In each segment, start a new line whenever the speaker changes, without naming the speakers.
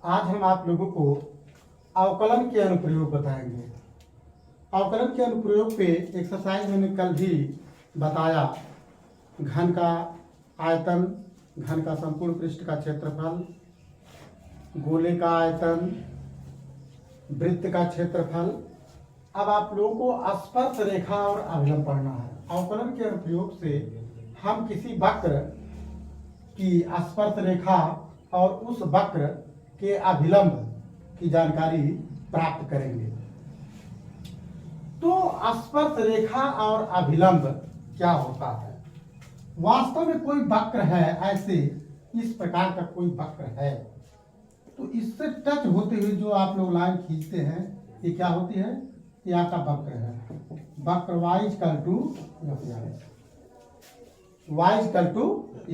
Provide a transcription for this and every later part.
आज हम आप लोगों को अवकलन के अनुप्रयोग बताएंगे। अवकलन के अनुप्रयोग पे एक्सरसाइज मैंने कल भी बताया। घन का आयतन, घन का संपूर्ण पृष्ठ का क्षेत्रफल, गोले का आयतन, वृत्त का क्षेत्रफल। अब आप लोगों को स्पर्श रेखा और अभिलंब पढ़ना है। अवकलन के अनुप्रयोग से हम किसी वक्र की स्पर्श रेखा और उस वक्र के अभिलंब की जानकारी प्राप्त करेंगे। तो स्पर्श रेखा और अभिलंब क्या होता है? वास्तव में कोई वक्र है, ऐसे इस प्रकार का कोई वक्र है, तो इससे टच होते हुए जो आप लोग लाइन खींचते हैं, ये क्या होती है? ये आपका वक्र है। वक्र y इक्वल टू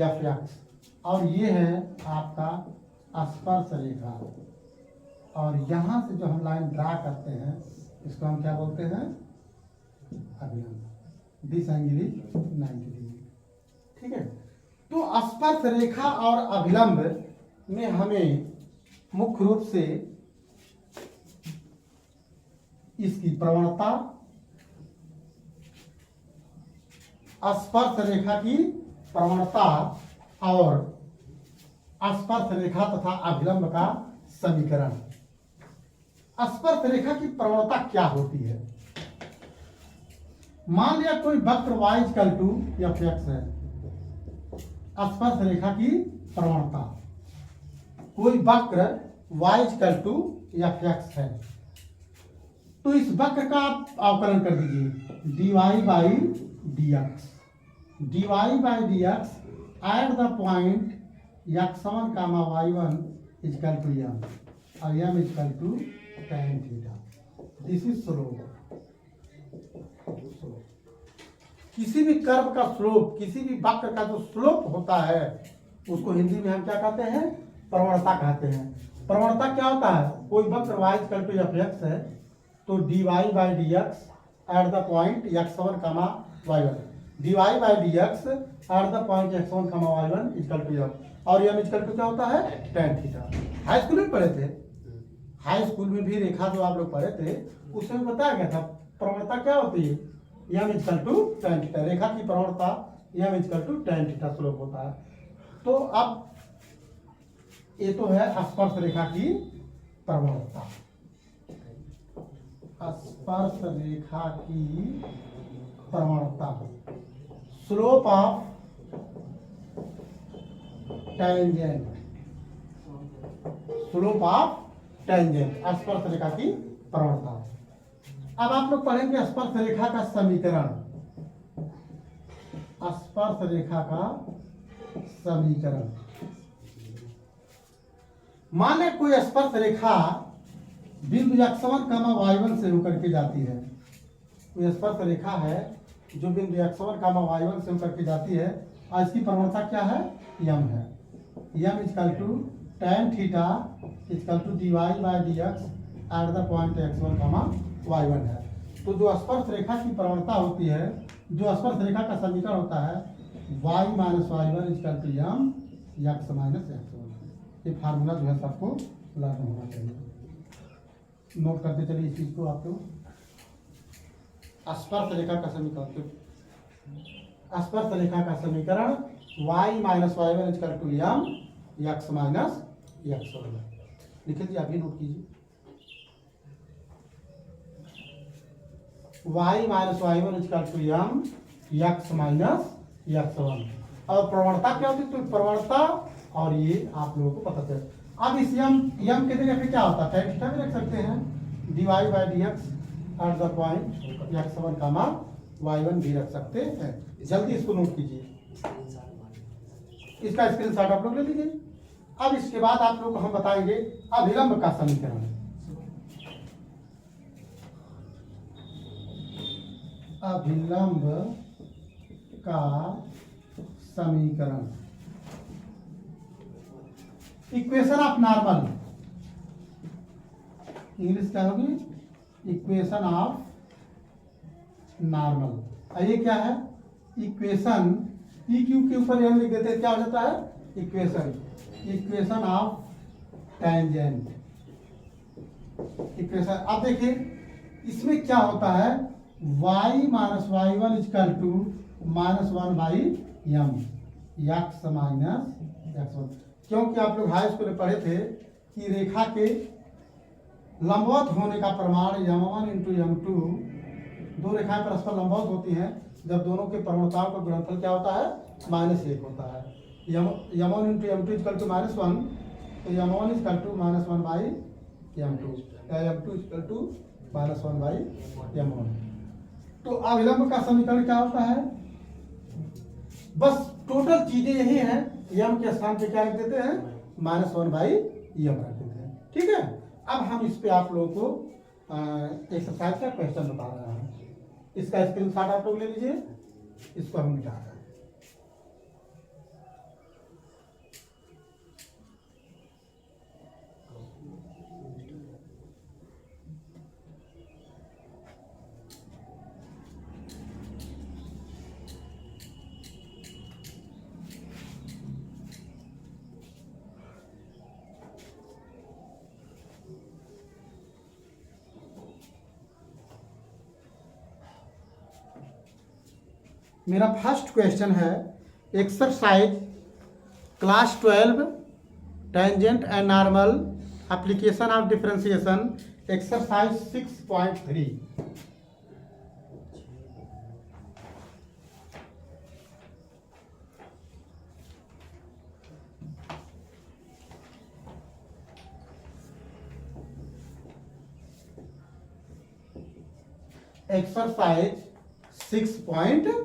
f(x), और ये है आपका स्पर्श रेखा। और यहां से जो हम लाइन ड्रा करते हैं, इसको हम क्या बोलते हैं? अभिलंब। This angle is 90 degree. ठीक है। तो स्पर्श रेखा और अभिलंब में हमें मुख्य रूप से इसकी प्रवणता, स्पर्श रेखा की प्रवणता और स्पर्श रेखा तथा अभिलंब का समीकरण। स्पर्श रेखा की प्रवणता क्या होती है? मान लिया कोई वक्र y इक्वल टू f(x) है। स्पर्श रेखा की प्रवणता, कोई वक्र y इक्वल टू f(x) है, तो इस वक्र का आप अवकलन कर दीजिए। dy by dx at the point x1, y1 equal to m और m equal to tan theta. This is slope. किसी भी कर्व का स्लोप, किसी भी वक्र का जो स्लोप होता है, उसको हिंदी में हम क्या कहते हैं? प्रवणता कहते हैं। प्रवणता क्या होता है? कोई वक्र y इक्वल टू f(x) है, तो dy by dx at the point x1, y1, dy by dx at the point x1, y1 equal to m, और m इक्वल टू क्या होता है? tan theta. हाई स्कूल में पढ़े थे। हाई स्कूल में भी रेखा जो आप लोग पढ़े थे, उसमें बताया गया था प्रवणता क्या होती है? m equal to tan theta. रेखा की प्रवणता m equal to tan theta slope होता है। तो अब ये तो है स्पर्श रेखा की प्रवणता। स्पर्श रेखा की प्रवणता, slope of tangent, slope of tangent, स्पर्श रेखा की प्रवणता। अब आप लोग पढ़ेंगे स्पर्श रेखा का समीकरण। स्पर्श रेखा का समीकरण, माने कोई स्पर्श रेखा बिंदु x1, y1 से होकर के जाती है। कोई स्पर्श रेखा है जो बिंदु x1, y1 से होकर के जाती है, और इसकी प्रवणता क्या है? m है। m equal to tan theta equal to dy by dx at the point x1, y1 है। तो जो स्पर्श रेखा की प्रवणता होती है, जो स्पर्श रेखा का समीकरण होता है, y minus y1 equal to m x minus x1। ये फार्मूला जो है सबको लागू होना चाहिए। नोट करते चलिए इस चीज को आप लोग। स्पर्श रेखा का समीकरण, स्पर्श रेखा का समीकरण y minus y1 equal to m x minus x1। लिख लीजिए, अभी नोट कीजिए। y minus y1 equal to m x minus x1। और प्रवणता क्या होती है? तो प्रवणता, और ये आप लोगों को पता चले। अब इस यम के जगह पे क्या होता है? tan थीटा भी रख सकते हैं। dy by dx at the point x1, y1 भी रख सकते हैं। जल्दी इसको नोट कीजिए, इसका स्क्रीनशॉट आप लोग ले लीजिए। अब इसके बाद आप लोग को हम बताएंगे अभिलंब का समीकरण। अभिलंब का समीकरण, इक्वेशन ऑफ नॉर्मल, इंग्लिश क्या होगी? Equation of normal. ये क्या है? इक्वेशन, ई क्यू के ऊपर हम लिख देते हैं, क्या हो जाता है? Equation, equation of tangent equation. अब देखिए इसमें क्या होता है, y minus y one equal to minus one by m x minus x one. क्योंकि आप लोग हाई स्कूल में पढ़े थे कि रेखा के लंबवत होने का प्रमाण m1 इंटू m2, दो रेखाएं परस्पर लंबवत होती हैं जब दोनों के प्रवणताओं का गुणनफल क्या होता है, -1 होता है। m1 into m2 is equal to -1, तो m1 is equal to -1 by m2 या m2 is equal to -1 by m1। तो अविलंब का समीकरण क्या होता है, बस टोटल चीजें यही हैं, m के स्थान पे क्या रख देते हैं, -1 बाई m रख देते हैं। ठीक है, अब हम इस पे आप लोगों को एक्सरसाइज का क्वेश्चन बता रहे हैं। इसका स्क्रीनशॉट आप लोग ले लीजिए, इसको हम मिटा रहे हैं। मेरा फर्स्ट क्वेश्चन है exercise class 12 tangent and normal application of differentiation exercise 6.3। Exercise 6.3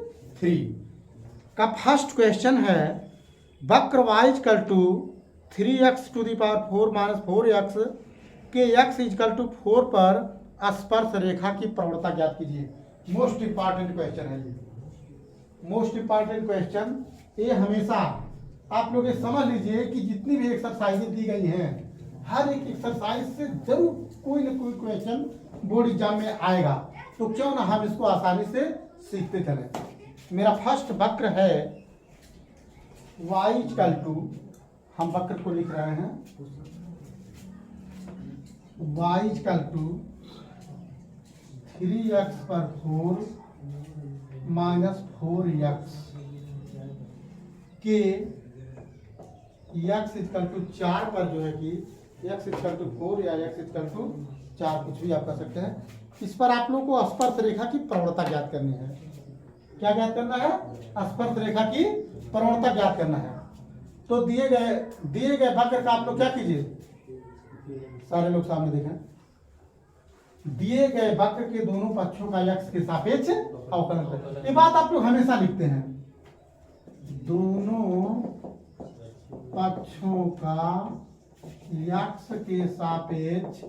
का फर्स्ट क्वेश्चन है, वक्र y equal to 3x to the power 4 minus 4x के x इजकल टू 4 पर स्पर्श रेखा की प्रवणता ज्ञात कीजिए। मोस्ट इंपॉर्टेंट क्वेश्चन है ये, मोस्ट इंपॉर्टेंट क्वेश्चन। ये हमेशा आप लोग ये समझ लीजिए कि जितनी भी एक्सरसाइजेज दी गई हैं, हर एक एक्सरसाइज से जरूर कोई ना कोई क्वेश्चन बोर्ड एग्जाम में आएगा, तो क्यों ना हम इसको आसानी से सीखते चले। मेरा फर्स्ट वक्र है y इक्वल टू, हम वक्र को लिख रहे हैं y इक्वल टू 3x पर 4 माइनस 4x के x इक्वल टू 4 पर जो है कि x इक्वल टू 4 या x इक्वल टू 4 कुछ भी आप कर सकते हैं। इस पर आप लोग को स्पर्श रेखा की प्रवणता ज्ञात करनी है। क्या ज्ञात करना है, स्पर्श रेखा की प्रवणता ज्ञात करना है। तो दिए गए वक्र का आप लोग क्या कीजिए, सारे लोग सामने देखें, दिए गए वक्र के दोनों पक्षों का x के सापेक्ष अवकलन करें। ये बात आप लोग हमेशा लिखते हैं, दोनों पक्षों का x के सापेक्ष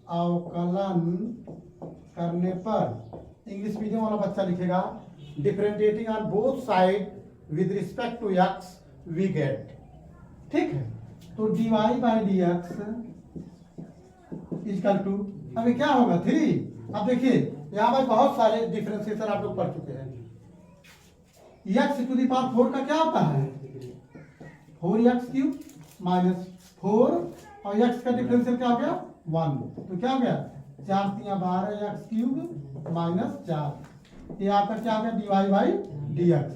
अवकलन करने पर, इंग्लिश मीडियम वाला बच्चा लिखेगा differentiating on both side with respect to x we get. ठीक है, तो dy by d x equal to, अभी क्या होगा 3। अब देखिए यहाँ पर बहुत सारे डिफरेंशिएशन आप लोग पढ़ चुके हैं। x टू दी पावर 4 का क्या होता है, 4x क्यूब माइनस 4, और x का डिफरेंशियल क्या हो गया 1, तो क्या हो गया 4 3 12 x क्यूब माइनस 4। ये आपका क्या हो गया dy by d x.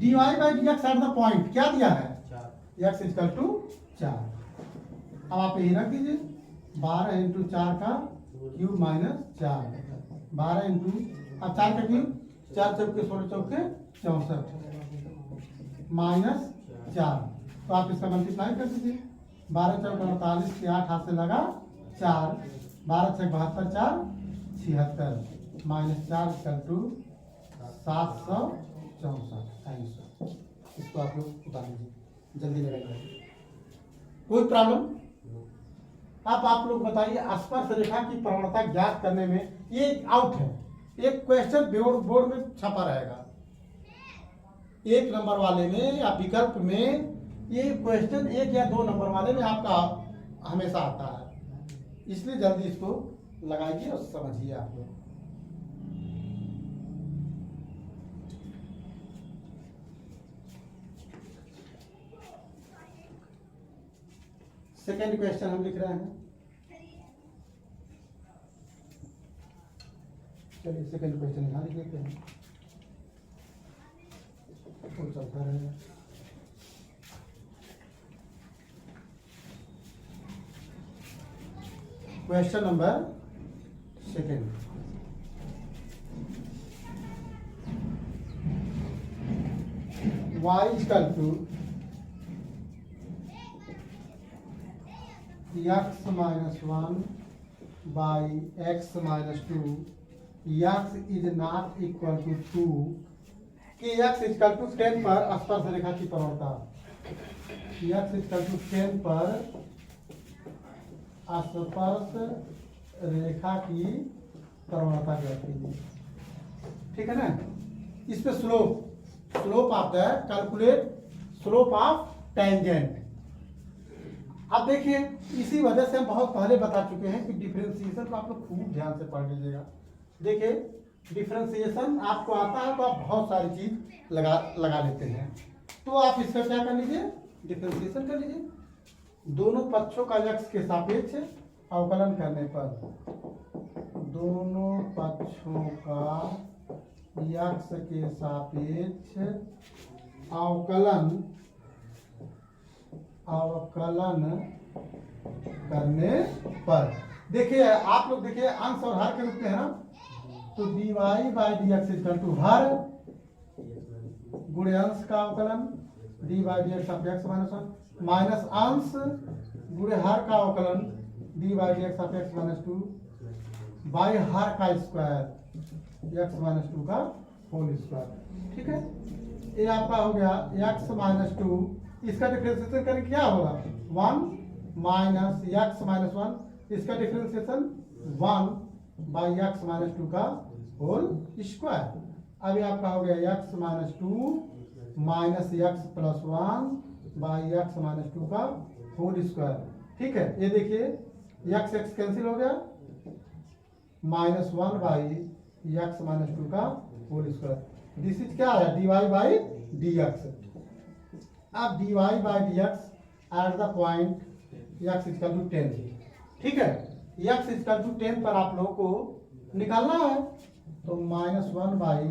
dy by d x at the point क्या दिया है, x इक्वल टू 4। अब आप यही रख दीजिए 12 इंटू 4 का क्यूब माइनस 4, 12 इंटू, अब 4 का क्यूब, 4 चौके 16 चौके 64 माइनस 4, तो आप इसका मल्टीप्लाई कर दीजिए। 12 चौक 48 के 8 हाथ से लगा 4, 12 छः 72 4 76 माइनस 4 इक्वल टू 764 आंसर। इसको आप लोग उतार लीजिए, जल्दी लगाइए। कोई प्रॉब्लम? अब आप लोग बताइए, स्पर्श रेखा की प्रवणता ज्ञात करने में ये आउट है, एक क्वेश्चन बोर्ड में छपा रहेगा, 1 नंबर वाले में या विकल्प में ये क्वेश्चन 1 या 2 नंबर वाले में आपका हमेशा आता है, इसलिए जल्दी इसको लगाइए और समझिए आप लोग। सेकेंड क्वेश्चन हम लिख रहे हैं। चलिए सेकेंड क्वेश्चन यहाँ लिख लेते हैं, तो चलता रहेगा। Question number second, y equal to x minus 1 by x minus 2, x is not equal to 2 कि x इक्वल टू 10 पर स्पर्श रेखा की प्रवणता, x इक्वल टू 10 पर स्पर्श रेखा की प्रवणता ज्ञात कीजिए। ठीक है ना। इस पे स्लोप आता है, कैलकुलेट स्लोप ऑफ टेंजेंट। अब देखिए इसी वजह से हम बहुत पहले बता चुके हैं कि डिफरेंशिएशन को आप लोग खूब ध्यान से पढ़ लीजिएगा। देखिए डिफरेंशिएशन आपको आता है तो आप बहुत सारी चीज लगा लेते हैं, तो आप इसका क्या कर लीजिए, डिफरेंशिएशन कर लीजिए। दोनों पक्षों का x के सापेक्ष अवकलन करने पर, दोनों पक्षों का x के सापेक्ष अवकलन करने पर, देखिए आप लोग देखिए अंश और हर के रूप में है ना, तो dy by d x equal to हर गुणे अंश का अवकलन d by d x of x minus 1 minus अंश गुणे हर का अवकलन d by d x of x minus 2 by हर का स्क्वायर एक्स माइनस 2 का होल स्क्वायर। ठीक है, ये आपका हो गया एक्स माइनस 2, इसका डिफरेंशिएशन करें क्या होगा 1 माइनस एक्स माइनस 1, इसका डिफरेंशिएशन 1 बाई एक्स माइनस 2 का होल स्क्वायर। अब ये आपका हो गया x minus 2 minus x plus 1 by x minus 2 का होल स्क्वायर। ठीक है, ये देखिए एक्स एक्स कैंसिल हो गया, माइनस 1 बाई एक्स माइनस 2 का होल स्क्वायर। दिस इज क्या आया d y by d x. अब d y by d x at the point x equal to 10। ठीक है, एक्स इक्वल टू 10 पर आप लोगों को निकालना है, तो माइनस 1 बाई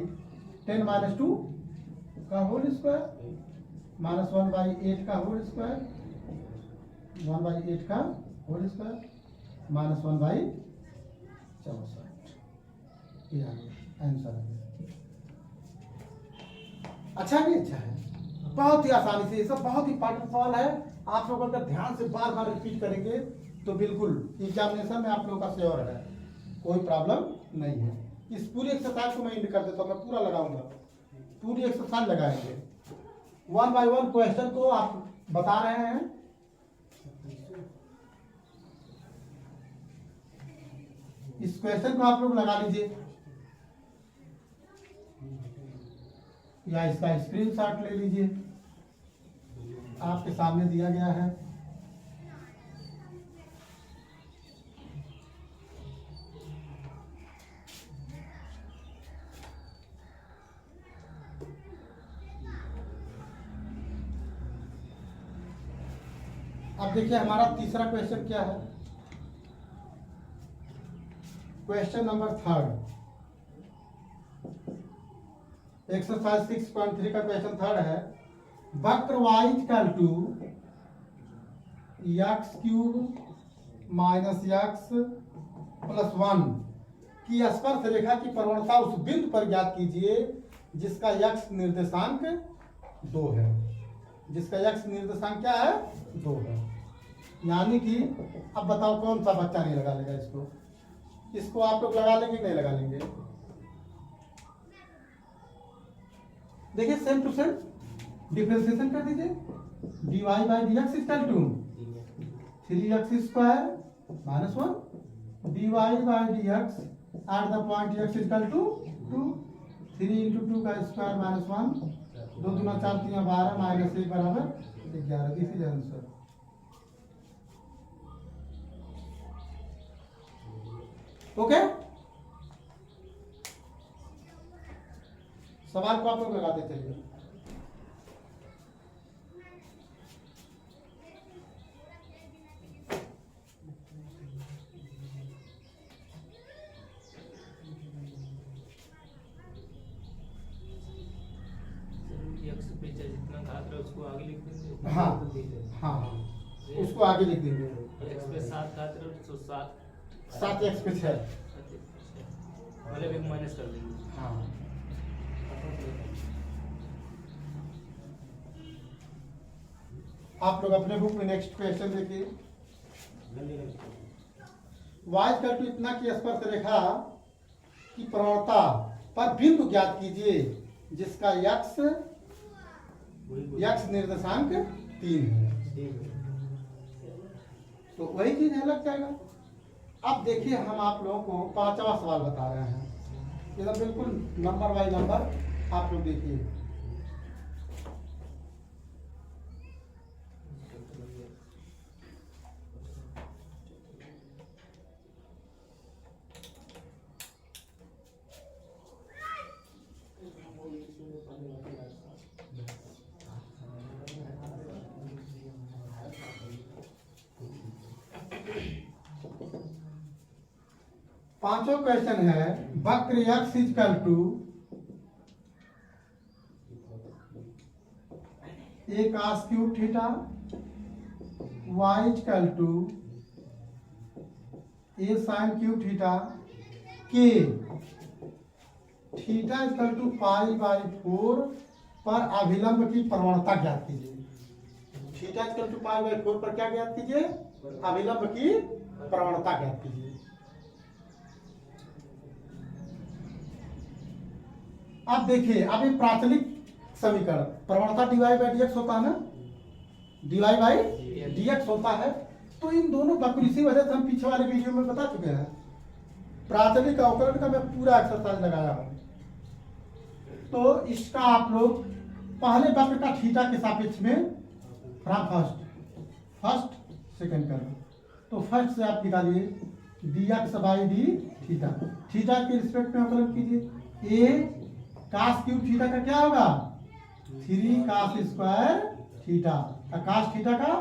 10 माइनस 2 का होल स्क्वायर माइनस 1 बाई 8 का होल स्क्वायर 1 बाई 8 का होल स्क्वायर माइनस 1 बाई 64। ये आंसर है। अच्छा नहीं अच्छा है, बहुत ही आसानी से, ये सब बहुत ही इंपॉर्टेंट सवाल है। आप लोग अगर ध्यान से बार बार रिपीट करेंगे तो बिल्कुल एग्जामिनेशन में आप लोगों का श्योर है, कोई प्रॉब्लम नहीं है। इस पूरी एक्सरसाइज को मैं इंड कर देता हूँ, मैं पूरा लगाऊंगा, पूरी एक्सरसाइज लगाएंगे। 1 बाय 1 क्वेश्चन को आप बता रहे हैं। इस क्वेश्चन को आप लोग लगा लीजिए या इसका स्क्रीनशॉट ले लीजिए, आपके सामने दिया गया है। अब देखिए हमारा तीसरा क्वेश्चन क्या है, क्वेश्चन नंबर 3, एक्सरसाइज 6.3 का क्वेश्चन 3 है। वक्र y equal to x cube minus x plus 1 की स्पर्श रेखा की प्रवणता उस बिंदु पर ज्ञात कीजिए जिसका x निर्देशांक 2 है, जिसका x निर्देशांक क्या है 2 है। यानी कि अब बताओ कौन सा बच्चा नहीं लगा लेगा इसको, इसको आप लोग लगा लेंगे नहीं लगा लेंगे। देखिए सेम टू सेम डिफरेंशिएशन कर दीजिए, d y by d x equal to 3x square minus 1 d y by d x at the point x equal to 2 3 into 2 का स्क्वायर माइनस 1 2 दूना 4 3 12 माइनस 1 बराबर 11। This is answer. ओके, सवाल को आप लोग लगाते चलिए।
उसको आगे लिख देंगे।
हाँ हाँ हाँ, उसको आगे लिख देंगे।
एक्स पे 7 का तरफ तो 7
7 एक्स पे 6।
मतलब एक माइनस कर देंगे।
हाँ, आप लोग अपने बुक में नेक्स्ट क्वेश्चन देखिए। y इक्वल टू इतना की स्पर्श रेखा की प्रवणता पर बिंदु ज्ञात कीजिए जिसका x निर्देशांक 3 है। तो वही चीज है, लग जाएगा। अब देखिए हम आप लोगों को 5वां सवाल बता रहे हैं, एकदम बिल्कुल नंबर बाई नंबर आप लोग देखिए। पांचों क्वेश्चन है, वक्र x equal to a cos cube theta, y equal to a sin cube theta के थीटा इक्वल टू π/4 पर अभिलंब की प्रवणता ज्ञात कीजिए। थीटा इक्वल टू π/4 पर क्या ज्ञात कीजिए? अभिलंब की प्रवणता ज्ञात कीजिए। अब देखिए, अब ये प्राचलिक समीकरण प्रवणता dy/dx होता है ना, dy/dx होता है। तो इन दोनों वक्र, इसी वजह से हम पीछे वाले वीडियो में बता चुके हैं, प्राचलिक अवकलन का मैं पूरा एक्सरसाइज लगाया हूं। तो इसका आप लोग पहले वक्र का थीटा के सापेक्ष में फ्रॉम फर्स्ट सेकंड कर लो। तो फर्स्ट से आप निकालिए dx/d थीटा, थीटा के रिस्पेक्ट में अवकलन कीजिए। a cos क्यूब थीटा का क्या होगा? 3 cos स्क्वायर थीटा, और cos थीटा का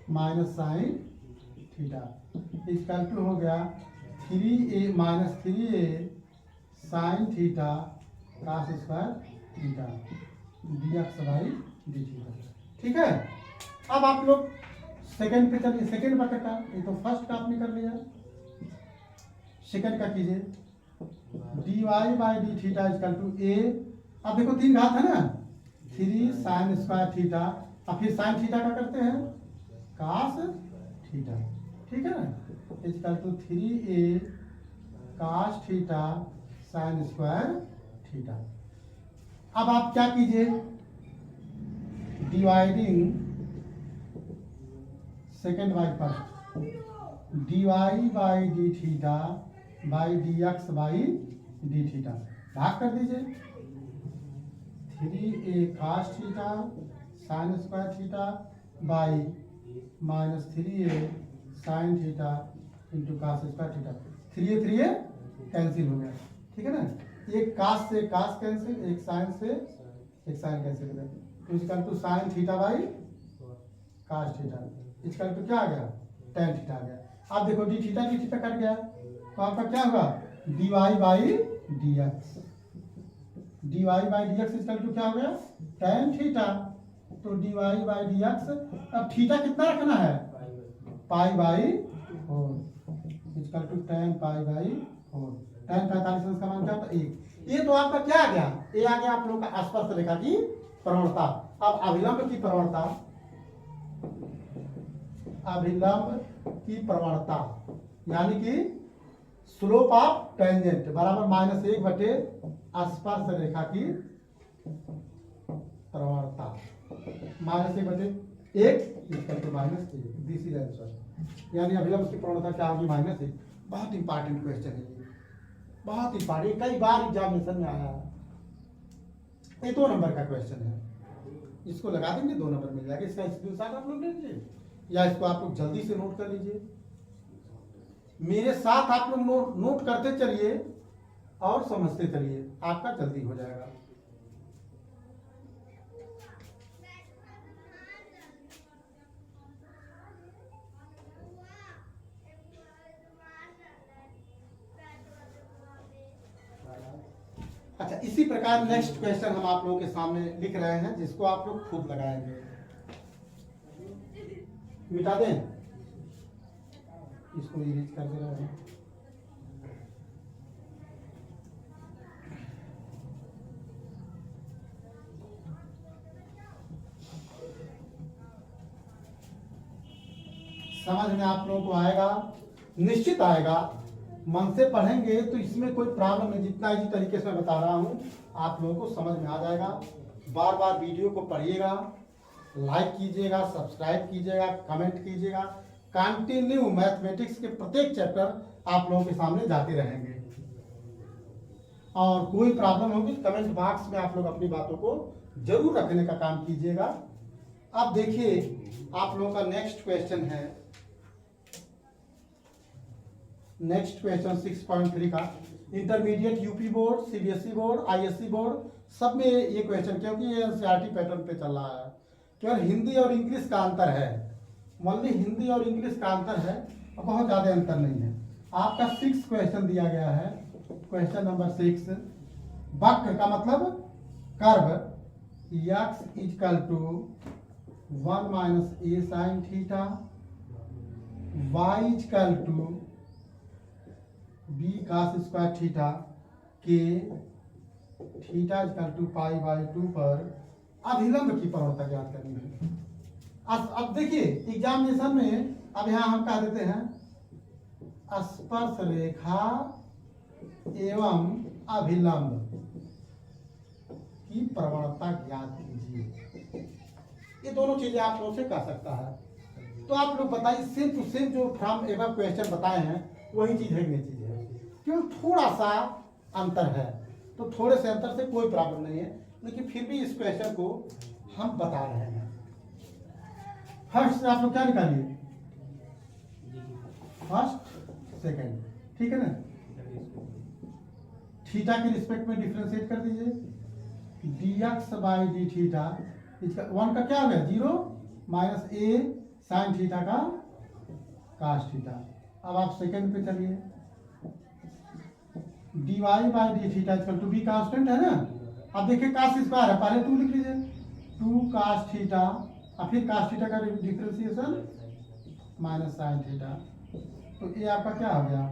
minus sine theta equal to हो गया 3a minus 3a sine theta cos square theta dx/d theta. ठीक है, अब आप लोग सेकंड पे चलिए। सेकंड वक्र का, ये तो फर्स्ट का आपने कर लिया, सेकंड का कीजिए dy/d theta equal to a। अब देखो 3 घात है ना, 3 साइन स्क्वायर थीटा, और फिर साइन थीटा का करते हैं cos थीटा। ठीक है ना, equal to 3a cos theta sine square theta. अब आप क्या कीजिए, dividing second by first, dy/d theta by dx/d theta, भाग कर दीजिए। 3a cos theta sine square theta by minus 3a sine theta into cos square theta. 3a cancel हो गया। ठीक है ना, एक cos से cos कैंसिल, एक साइन से एक साइन कैंसिल हो गया। तो इसका to sine theta by cos theta, इसका टू क्या आ गया? tan थीटा आ गया। अब देखो d थीटा कट गया, तो आपका क्या होगा? dy/dx, dy/dx इसका टू क्या हो गया? tan theta. तो dy/dx, अब थीटा कितना रखना है? π/4, इसका टू tan π/4। tan 45 का मान क्या होता है? 1। ये तो आपका क्या आ गया? ये आ गया आप लोग का स्पर्श रेखा की प्रवणता। अब अभिलंब की प्रवणता, अभिलंब की प्रवणता यानी कि स्लोप ऑफ टेंजेंट बराबर -1 बटे स्पर्श रेखा की प्रवणता, -1 बटे 1 equal to -1। This is answer. यानी अभिलंब की प्रवणता क्या होगी? -1। बहुत इंपॉर्टेंट क्वेश्चन है ये, बहुत इंपॉर्टेंट, कई बार एग्जामिनेशन में आया है। ये 2 नंबर का क्वेश्चन है, इसको लगा देंगे 2 नंबर मिल जाएगा। इसका स्क्रीनशॉट आप लोग ले लीजिए, या इसको आप लोग जल्दी से नोट कर लीजिए। मेरे साथ आप लोग नोट करते चलिए और समझते चलिए, आपका जल्दी हो जाएगा। अच्छा, इसी प्रकार नेक्स्ट क्वेश्चन हम आप लोगों के सामने लिख रहे हैं, जिसको आप लोग खूब लगाएंगे। मिटा दें, इसको इरेज कर दे रहे हैं। समझ में आप लोगों को आएगा, निश्चित आएगा। मन से पढ़ेंगे तो इसमें कोई प्रॉब्लम नहीं। जितना इसी तरीके से मैं बता रहा हूँ आप लोगों को समझ में आ जाएगा। बार बार वीडियो को पढ़िएगा, लाइक कीजिएगा, सब्सक्राइब कीजिएगा, कमेंट कीजिएगा। कंटिन्यू मैथमेटिक्स के प्रत्येक चैप्टर आप लोगों के सामने जाते रहेंगे। और कोई प्रॉब्लम होगी कमेंट बॉक्स में आप लोग अपनी बातों को जरूर रखने का काम कीजिएगा। अब देखिए आप लोगों का नेक्स्ट क्वेश्चन है, नेक्स्ट क्वेश्चन 6.3 का। Intermediate UP board, CBSE board, ISC board सब में ये क्वेश्चन, क्योंकि ये एनसीईआरटी पैटर्न पे चल रहा है। केवल हिंदी और इंग्लिश का अंतर है, ओनली हिंदी और इंग्लिश का अंतर है, और बहुत ज्यादा अंतर नहीं है। आपका 6 क्वेश्चन दिया गया है, क्वेश्चन नंबर 6। वक्र का मतलब curve, x equal to 1 minus a sine theta, y equal to b cos square theta के theta equal to pi by 2 पर अभिलंब की प्रवणता ज्ञात करनी है। अब देखिए एग्जामिनेशन में अब यहाँ हम कह देते हैं स्पर्श रेखा एवं अभिलंब की प्रवणता ज्ञात कीजिए। ये दोनों चीजें आप लोगों से कह सकता है। तो आप लोग बताइए, सेम टू सेम जो फ्रॉम एबव क्वेश्चन बताए हैं वही चीज है कि नहीं चीज है, क्यों थोड़ा सा अंतर है। तो थोड़े से अंतर से कोई प्रॉब्लम नहीं है, लेकिन फिर भी इस क्वेश्चन को हम बता रहे हैं। फर्स्ट से आप लोग क्या निकालिए, फर्स्ट सेकंड, ठीक है ना। थीटा के रिस्पेक्ट में डिफरेंशिएट कर दीजिए, dx बाई डी थीटा, इसका 1 का क्या हो गया 0 माइनस ए साइन थीटा का कास थीटा। अब आप सेकंड पे चलिए, dy by d theta equal to b constant है ना। अब देखिए कास स्क्वायर है, पहले 2 लिख लीजिए, 2 कास थीटा, और फिर कास थीटा का डिफरेंशिएशन माइनस साइन थीटा। तो ये आपका क्या हो गया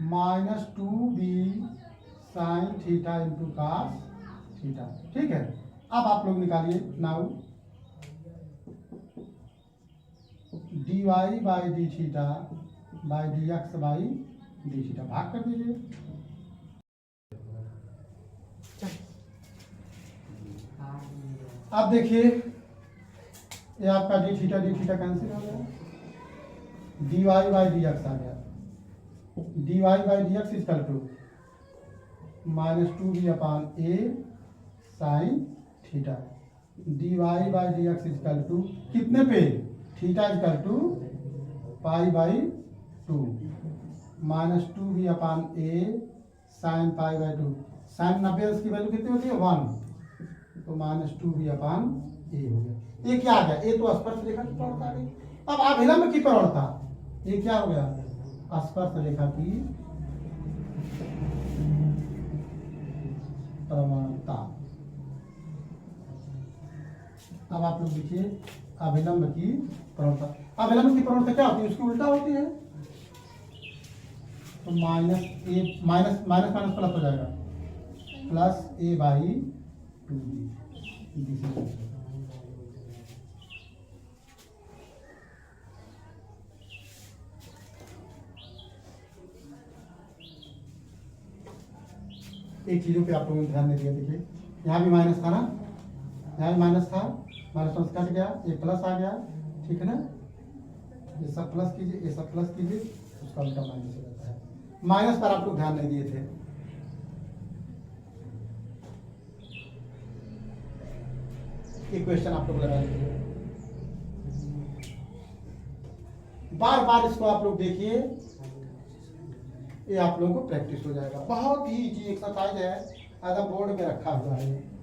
minus 2b sine theta into cos theta, ठीक है। अब आप लोग निकालिए now dy by d theta by d x by d theta, भाग कर दीजिए। अब देखिए ये आपका डी थीटा कैंसिल हो गया, dy बाई डी एक्स आ गया, dy by d x equal to minus 2b upon a sine theta, dy by d x equal to कितने पे, theta equal to pi by 2 minus 2b upon a sine pi by 2। Sine 90 की value कितनी होती है 1, तो minus 2b upon ए हो गया। ये क्या आ गया, ये तो स्पर्श रेखा की प्रवणता आ गई। अब अभिलंब की प्रवणता, ये क्या हो गया स्पर्श रेखा की प्रवणता। अब आप लोग देखिए अभिलंब की प्रवणता, अभिलंब की प्रवणता क्या होती है, उसकी उल्टा होती है। तो माइनस ए माइनस माइनस माइनस प्लस हो जाएगा, प्लस ए बाई 2b। एक चीजों पे आप लोगों ने ध्यान नहीं दिया, देखिए यहाँ भी माइनस था ना, यहाँ भी माइनस था, माइनस माइनस कट गया, ये प्लस आ गया, ठीक है ना। ये सब प्लस कीजिए, ये सब प्लस कीजिए, उसका उल्टा माइनस हो जाता है। माइनस पर आप लोग ध्यान नहीं दिए थे। ये क्वेश्चन आप लोग लगा लीजिए, बार बार इसको आप लोग देखिए, ये आप लोगों को प्रैक्टिस हो जाएगा। बहुत ही इजी एक्सरसाइज है, एकदम बोर्ड में रखा हुआ है।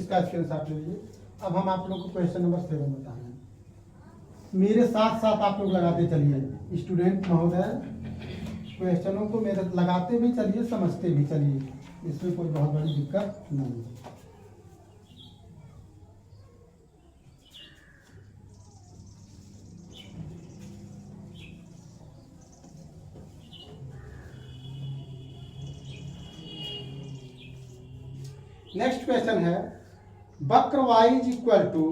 इसका स्क्रीनशॉट ले लीजिए। अब हम आप लोग को क्वेश्चन नंबर 7 बता रहे हैं। मेरे साथ साथ आप लोग लगाते चलिए स्टूडेंट महोदय, क्वेश्चनों को मेरे लगाते भी चलिए, समझते भी चलिए, इसमें कोई बहुत बड़ी दिक्कत नहीं है। नेक्स्ट क्वेश्चन है वक्र y इज इक्वल टू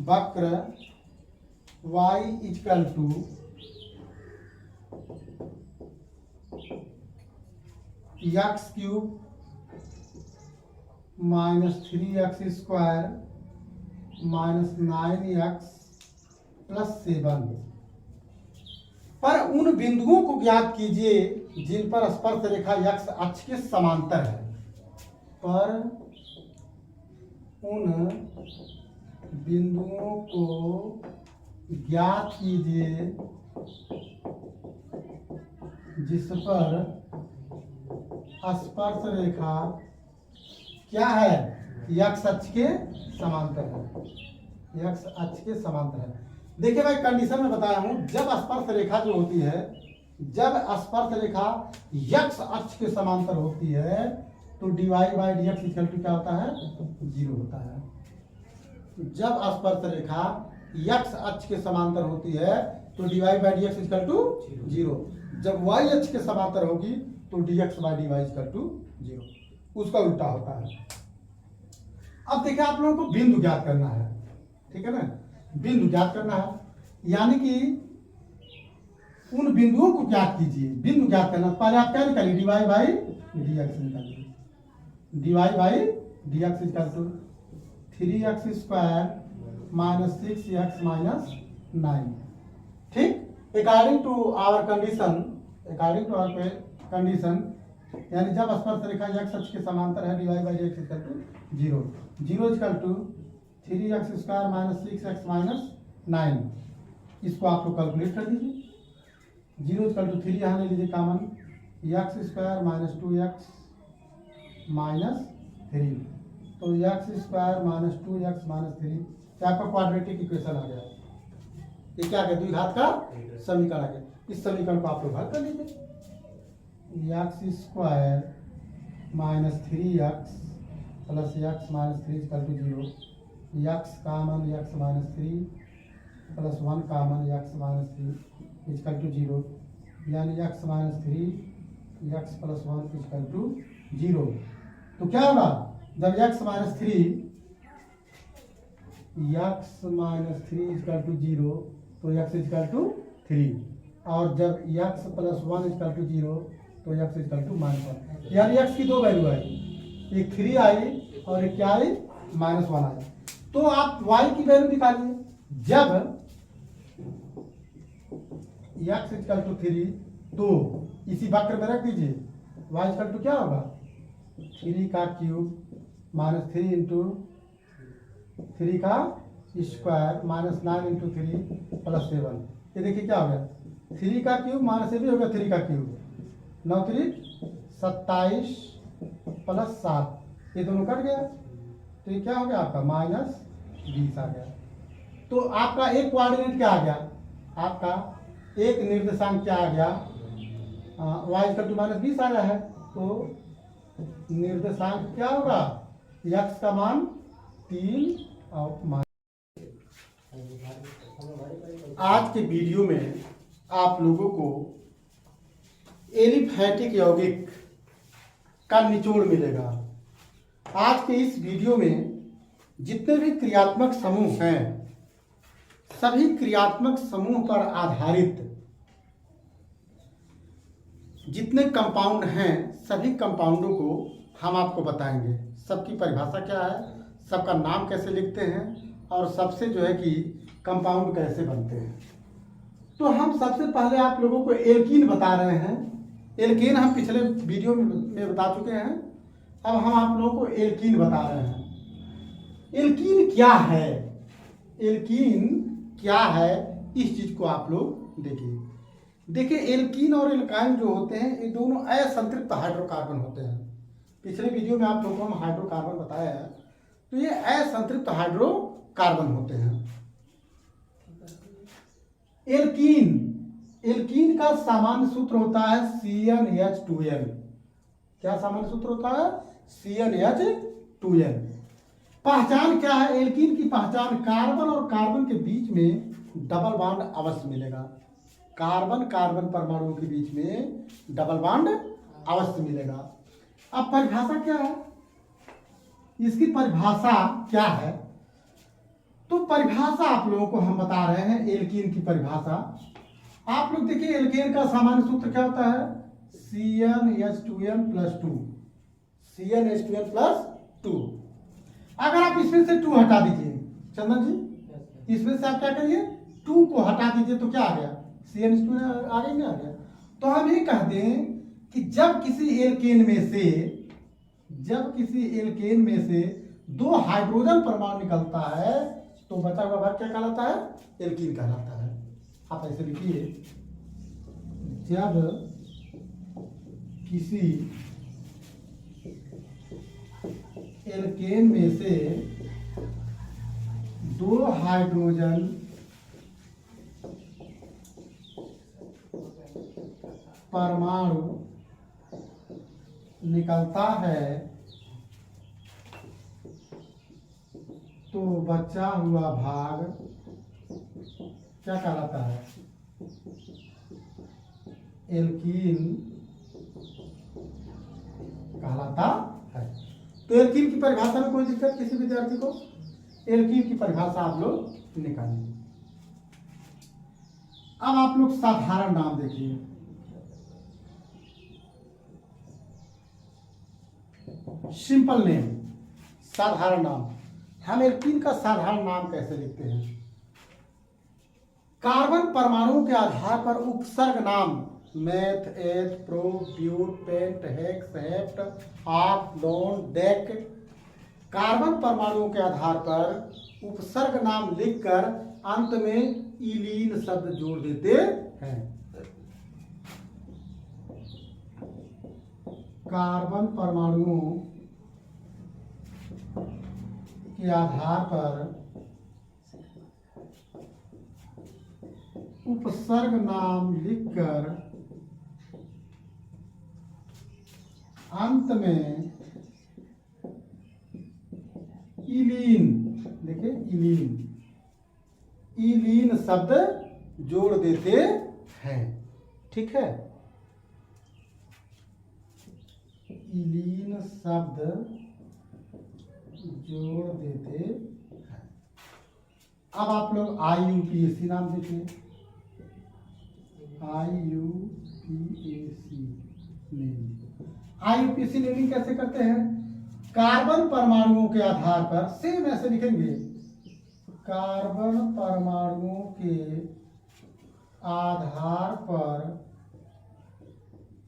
वक्र y equal to x cube minus 3x square minus 9x plus 7 पर उन बिंदुओं को ज्ञात कीजिए जिन पर स्पर्श रेखा x अक्ष के समांतर है। पर उन बिंदुओं को ज्ञात कीजिए जिस पर स्पर्श रेखा क्या है, x अक्ष के समांतर है, x अक्ष के समांतर है। देखिए भाई कंडीशन में बताया हूं, जब स्पर्श रेखा जो होती है, जब स्पर्श रेखा x अक्ष के समांतर होती है तो dy by d x equal to क्या होता है, 0 होता है। जब स्पर्श रेखा x अक्ष के समांतर होती है तो dy by d x equal to 0। जब y अक्ष के समांतर होगी तो dx by dy equal to 0, उसका उल्टा होता है। अब देखिए आप लोगों को बिंदु ज्ञात करना है, ठीक है ना, बिंदु ज्ञात करना है, यानी कि उन बिंदुओं को ज्ञात कीजिए। बिंदु ज्ञात करना, पहले आप क्या निकालिए, d y by d x निकालिए। D y by d x equal to 3x square minus 6x minus 9, ठीक। अकॉर्डिंग टू आवर कंडीशन, यानी जब स्पर्श रेखा x अक्ष के समांतर है, d y by d x equal to 0, 0 equal to 3x square minus 6x minus 9, इसको आप लोग कैलकुलेट कर दीजिए। 0 इक्वल टू 3 यहाँ ले लीजिए common, x square minus 2x minus 3, तो x square minus 2x minus 3, क्या आपका क्वाड्रेटिक इक्वेशन आ गया। ये क्या आ गया, द्विघात का समीकरण आ गया। इस समीकरण को आप लोग हल कर लीजिए। x square minus 3x plus x minus 3 equal to 0, x common x minus 3 plus 1 common x minus 3 equal to 0, यानी x minus 3 x plus 1 equal to 0। तो क्या होगा, जब x माइनस 3 इक्वल टू 0 तो x इक्वल टू 3, और जब x plus 1 equal to 0 तो x equal to minus 1, यानी x की दो वैल्यू आई, एक 3 आई और एक क्या आई, माइनस 1 आई। तो आप y की वैल्यू निकालिए। जब x इक्वल टू 3 तो इसी वक्र में रख दीजिए, y इक्वल टू क्या होगा, 3 का क्यूब माइनस 3 इंटू 3 का स्क्वायर माइनस 9 इंटू 3 प्लस 7। ये देखिए क्या हो गया, 3 का क्यूब माइनस ये भी हो गया 3 का क्यूब, 9 3 27 प्लस 7, ये दोनों कट गया, तो ये क्या हो गया आपका माइनस 20 आ गया। तो आपका एक कोऑर्डिनेट क्या आ गया, आपका एक निर्देशांक क्या आ गया, y इक्वल टू माइनस 20 आया है, तो निर्देशांक क्या होगा, x का मान 3 और माइनस। आज के वीडियो में आप लोगों को एलिफैटिक यौगिक का निचोड़ मिलेगा। आज के इस वीडियो में जितने भी क्रियात्मक समूह हैं, सभी क्रियात्मक समूह पर आधारित जितने कंपाउंड हैं, सभी कंपाउंडों को हम आपको बताएंगे। सबकी परिभाषा क्या है, सबका नाम कैसे लिखते हैं, और सबसे जो है कि कंपाउंड कैसे बनते हैं। तो हम सबसे पहले आप लोगों को एल्कीन बता रहे हैं। एल्कीन हम पिछले वीडियो में बता चुके हैं, अब हम आप लोगों को एल्कीन बता रहे हैं। एल्कीन क्या है, एल्कीन क्या है, इस चीज को आप लोग देखिए। देखिए एल्कीन और एल्काइन जो होते हैं, ये दोनों असंतृप्त हाइड्रोकार्बन होते हैं। पिछले वीडियो में आप लोगों को हम हाइड्रोकार्बन बताया है, तो ये असंतृप्त हाइड्रोकार्बन होते हैं। एल्कीन, एल्कीन का सामान्य सूत्र होता है CnH2n। क्या सामान्य सूत्र होता है? CnH2n। पहचान क्या है एल्कीन की? पहचान, कार्बन और कार्बन के बीच में डबल बॉन्ड अवश्य मिलेगा। कार्बन कार्बन परमाणुओं के बीच में डबल बॉन्ड अवश्य मिलेगा। अब परिभाषा क्या है? इसकी परिभाषा क्या है? तो परिभाषा आप लोगों को हम बता रहे हैं एल्कीन की परिभाषा। आप लोग देखिए एल्केन का सामान्य सूत्र क्या होता है? CnH2n+2। CnH2n+2। अगर आप इसमें से 2 हटा दीजिए चंदन जी, इसमें से आप क्या करिए? 2 को हटा दीजिए तो क्या आ गया? CnH2n आ गया, नहीं आ गया? तो हम ये कह दें कि जब किसी एल्केन में से 2 हाइड्रोजन परमाणु निकलता है तो बचा हुआ भाग क्या कहलाता है? एल्कीन कहलाता है। आप ऐसे लिखिए, जब किसी एल्केन में से 2 हाइड्रोजन परमाणु निकलता है तो बचा हुआ भाग क्या कहलाता है? एल्कीन कहलाता है। तो एल्कीन की परिभाषा में कोई दिक्कत किसी विद्यार्थी को? एल्कीन की परिभाषा आप लोग निकालिए। अब आप लोग साधारण नाम देखिए। सिंपल नेम, साधारण नाम। हम एल्कीन का साधारण नाम कैसे लिखते हैं? कार्बन परमाणुओं के आधार पर उपसर्ग नाम meth, eth, pro, but, pent, hex, hept, oct, डोन, डेक। कार्बन परमाणुओं के आधार पर उपसर्ग नाम लिखकर अंत में इलीन शब्द जोड़ देते हैं। कार्बन परमाणुओं के आधार पर उपसर्ग नाम लिखकर अंत में इलीन, देखिए इलीन शब्द जोड़ देते हैं। ठीक है, इलीन शब्द जोड़ देते हैं। अब आप लोग IUPAC नाम देखिए। IUPAC नेमिंग कैसे करते हैं? कार्बन परमाणुओं के आधार पर सेम ऐसे लिखेंगे। कार्बन परमाणुओं के आधार पर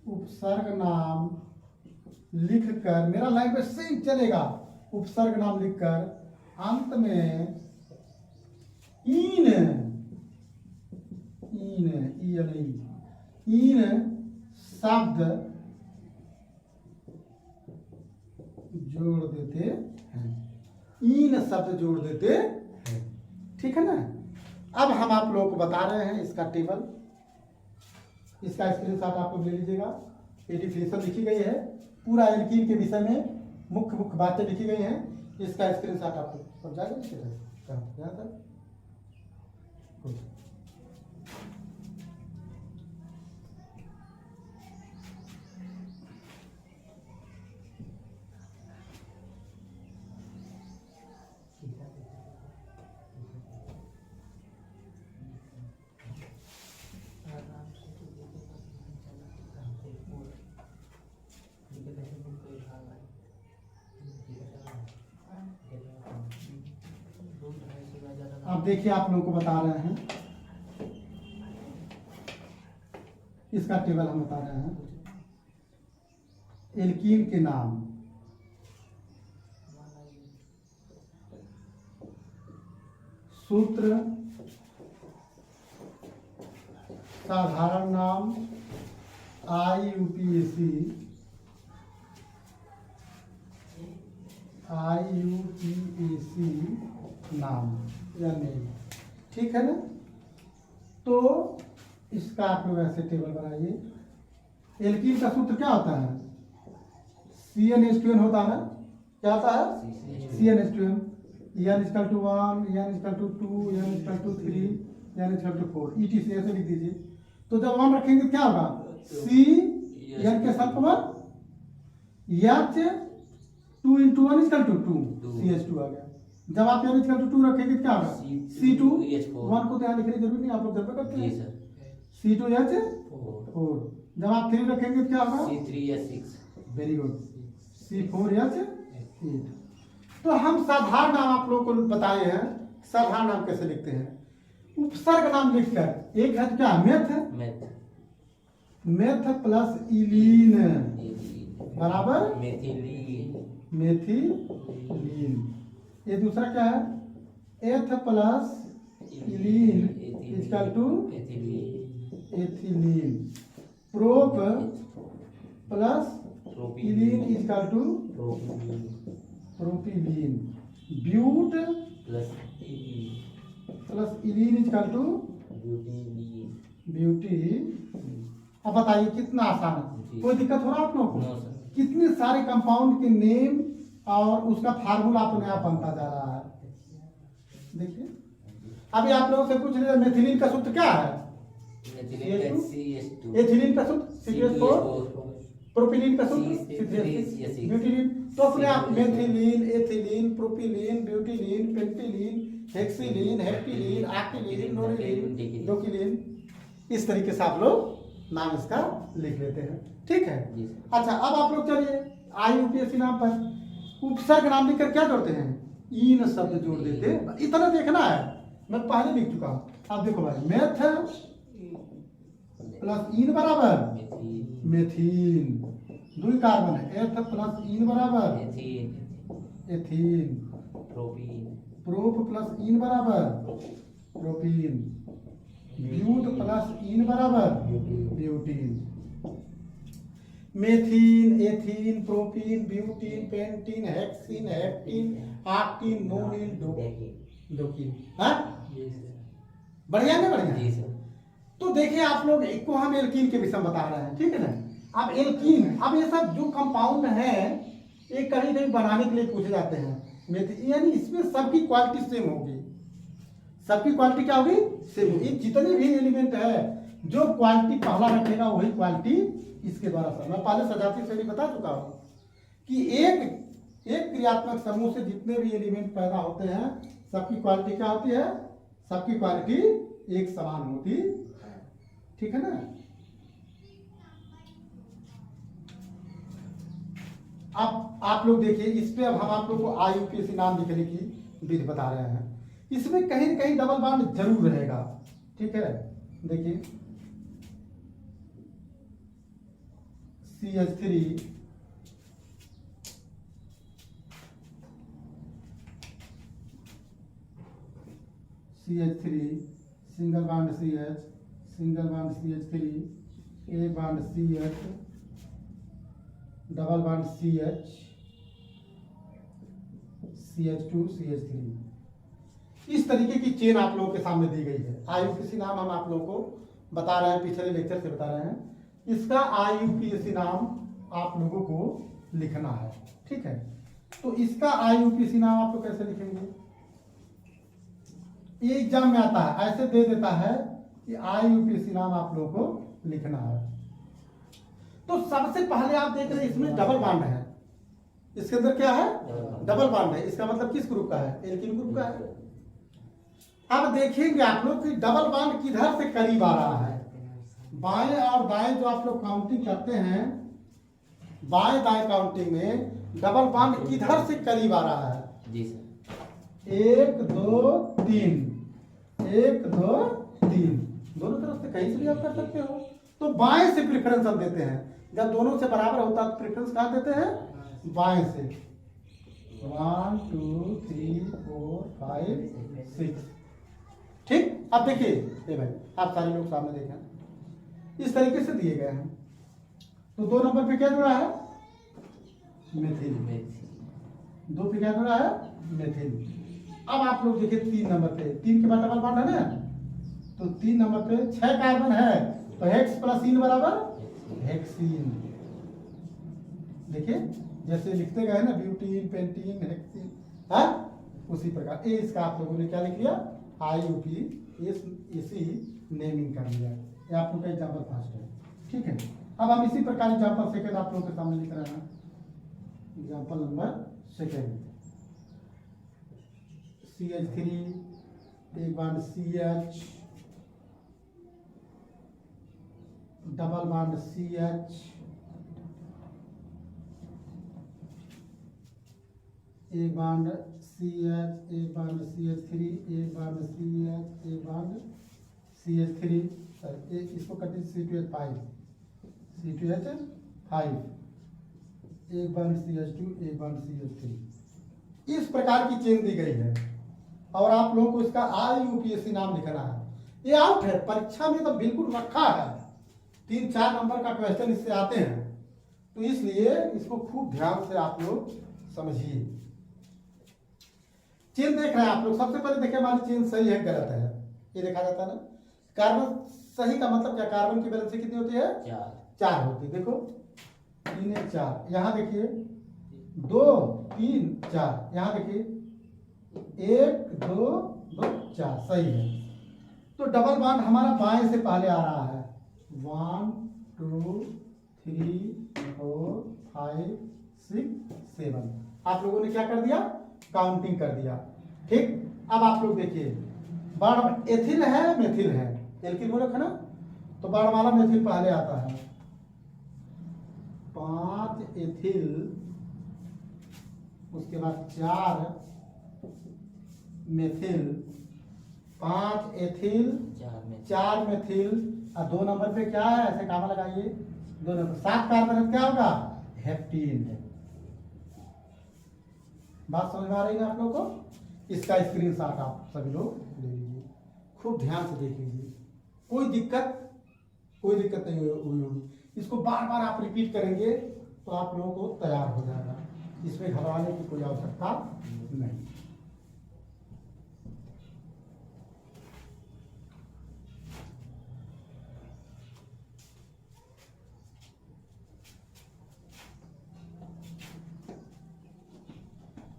उपसर्ग नाम लिखकर, मेरा लैंग्वेज सेम चलेगा, उपसर्ग नाम लिखकर अंत में इन शब्द जोड़ देते हैं। इन शब्द जोड़ देते हैं। ठीक है ना? अब हम आप लोगों को बता रहे हैं इसका टेबल। इसका स्क्रीनशॉट आप लोग ले लीजिएगा। ये डिफिनेशन लिखी गई है, पूरा एल्कीन के विषय में मुख्य बातें लिखी गई हैं। इसका स्क्रीनशॉट आप लोग समझाएंगे। अब देखिए आप लोगों को बता रहे हैं, इसका टेबल हम बता रहे हैं। एल्कीन के नाम, सूत्र, साधारण नाम IUPAC, IUPAC नाम या नेम, ठीक है ना। तो इसका आप लोग ऐसे टेबल बनाइए। एल्कीन का सूत्र क्या होता है? CnH2n होता है। क्या होता है? CnH2n। n equal to 1, n equal to 2, n equal to 3, n equal to 4, ETC ऐसे लिख दीजिए। तो जब 1 रखेंगे तो क्या होगा? C n के साथ पर H 2 into 1 equal to 2, CH2 आ गया। जब आप n इक्वल टू 2 रखेंगे तो क्या होगा? C2 1 को तो यहाँ लिखने की जरूरत नहीं, आप लोग घर पे करते हैं। C2H4। जब आप 3 रखेंगे तो क्या होगा?
C3H6।
Very good. C4H8। तो हम साधारण नाम आप लोगों को बताए हैं। साधारण नाम कैसे लिखते हैं? उपसर्ग नाम लिखकर, एक है तो क्या? मेथ प्लस इलीन बराबर मेथिलीन। ये दूसरा क्या है? Eth plus ylene equal to ethylene. Prop plus ylene equal to propylene. But plus ylene equal to ब्यूटी। अब बताइए कितना आसान है? कोई दिक्कत हो रहा है आप लोगों को? कितने सारे कंपाउंड के नेम और उसका फार्मूला अपने आप बनता जा रहा है। देखिए अभी आप लोगों से पूछ रहे मेथिलीन का सूत्र क्या है? एथिलीन का सूत्र CH4, प्रोपिलीन का सूत्र C3H6, ब्यूटिलीन। तो अपने आप मेथिलीन, एथिलीन, प्रोपिलीन, ब्यूटिलीन, पेंटिलीन, हेक्सिलीन, हेप्टिलीन, आक्टिलीन, नोरिलीन, डोकिलीन, इस तरीके से आप लोग नाम इसका लिख लेते हैं। ठीक है। अच्छा अब आप लोग चलिए IUPAC नाम पर उपसर्ग नाम लिखकर क्या जोड़ते हैं? इन शब्द जोड़ देते हैं। इतना देखना है, मैं पहले लिख चुका हूं। अब देखो भाई, मेथ प्लस इन बराबर मेथीन। दुई कार्बन है। एथ प्लस इन बराबर एथीन। प्रोप प्लस इन बराबर प्रोपीन। ब्यूट प्लस इन बराबर butene. Methene, ethene, propene, butene, pentene, hexene, heptene, octene, nonene, decene. हाँ, बढ़िया ना? बढ़िया। तो देखिए आप लोग, एक को हम एल्कीन के विषय में बता रहे हैं, ठीक है ना। अब एल्कीन, अब ये सब जो कंपाउंड है ये कहीं कहीं बनाने के लिए पूछे जाते हैं। यानी इसमें सबकी क्वालिटी सेम होगी। सबकी क्वालिटी क्या होगी? सेम होगी। जितने भी एलिमेंट है, जो क्वालिटी पहला रखेगा वही क्वालिटी इसके द्वारा सर। मैं पहले सजाती श्रेणी बता चुका हूं कि एक क्रियात्मक समूह से जितने भी एलिमेंट पैदा होते हैं सबकी क्वालिटी क्या होती है? सबकी क्वालिटी एक समान होती है। ठीक है ना। अब आप लोग देखिए, इस पे अब हम आप लोग को IUPAC नाम लिखने की विधि बता रहे हैं। इसमें कहीं न कहीं डबल बॉन्ड जरूर रहेगा। ठीक है, देखिए CH3 single bond CH, single bond CH3, a bond CH, double bond CH, CH2 CH3। इस तरीके की चेन आप लोगों के सामने दी गई है। IUPAC नाम हम आप लोगों को बता रहे हैं, पिछले लेक्चर से बता रहे हैं। इसका IUPAC नाम आप लोगों को लिखना है। ठीक है, तो इसका IUPAC नाम आप लोग कैसे लिखेंगे? ये एग्जाम में आता है, ऐसे दे देता है कि IUPAC नाम आप लोगों को लिखना है। तो सबसे पहले आप देख रहे हैं इसमें डबल बॉन्ड है। इसके अंदर क्या है? डबल बॉन्ड है। इसका मतलब किस ग्रुप का है? एल्कीन ग्रुप का है। अब देखेंगे आप लोग कि डबल बॉन्ड किधर से करीब आ रहा है। बाएं और दाएं जो आप लोग काउंटिंग करते हैं, बाएं दाएं काउंटिंग में डबल बॉन्ड किधर से करीब आ रहा है?
जी सर।
1 2 3, 1 2 3, दोनों तरफ से कहीं से भी आप कर सकते हो। तो बाएं से प्रेफरेंस हम देते हैं। जब दोनों से बराबर होता है तो प्रेफरेंस कहाँ देते हैं? बाएं से। 1 2 3 4 5 6। ठीक, अब देखिए, ये भाई आप सारे लोग सामने देखें, इस तरीके से दिए गए हैं। तो 2 नंबर पे क्या जुड़ा है? मेथिल। 2 पे क्या जुड़ा है? मेथिल। अब आप लोग देखिए 3 नंबर पे, 3 के बाद डबल बॉन्ड है ना, तो 3 नंबर पे 6 कार्बन है, तो हेक्स प्लस इन बराबर हेक्सीन। देखिए जैसे लिखते गए ना, ब्यूटीन, पेंटीन, हेक्सीन, हाँ उसी प्रकार ये इसका आप लोगों ने क्या लिख लिया? IUP, इसी नेमिंग कर लिया। ये आप लोग का एग्जाम्पल फर्स्ट है, ठीक है। अब हम इसी प्रकार एग्जाम्पल सेकेंड आप लोगों के सामने लिख रहे हैं। एग्जाम्पल नंबर सेकेंड, CH3 एक बार CH, डबल बॉन्ड CH, एक बार CH, एक बार CH3, एक बार CH, एक बार CH3, इसको कटिंग C2H5, C2H5, एक बार CH2, एक बार CH3। इस प्रकार की चेन दी गई है और आप लोगों को इसका IUPAC नाम लिखना है। ये आउट है, परीक्षा में तो बिल्कुल रखा है, 3-4 नंबर का क्वेश्चन इससे आते हैं, तो इसलिए इसको खूब ध्यान से आप लोग समझिए। चेन देख रहे हैं आप लोग, सबसे पहले देखिए हमारी चेन सही है गलत है, ये देखा जाता है ना। कार्बन सही का मतलब क्या? कार्बन की वैलेंसी कितनी होती है? 4 होती है। देखो 3 1 4, यहाँ देखिए 2 3 4, यहाँ देखिए 1 2 2 4, सही है। तो डबल बॉन्ड हमारा बाएं से पहले आ रहा है, 1 2 3 4 5 6 7। आप लोगों ने क्या कर दिया? काउंटिंग कर दिया, ठीक। अब आप लोग देखिए, बाण एथिल है मेथिल है, एल्किल मूलक है ना, तो बाणमाला मेथिल पहले आता है। 5 एथिल, उसके बाद 4 मेथिल, 5 एथिल 4 मेथिल, और 2 नंबर पे क्या है? ऐसे कामा लगाइए, 2 नंबर 7 कार्बन क्या होगा? हेप्टीन है। बात समझ में आ रही है आप लोगों को? इसका स्क्रीनशॉट आप सभी लोग ले लीजिए, खूब ध्यान से देख लीजिए, कोई दिक्कत नहीं हुई होगी। इसको बार बार आप रिपीट करेंगे तो आप लोगों को तैयार हो जाएगा, इसमें घबराने की कोई आवश्यकता नहीं।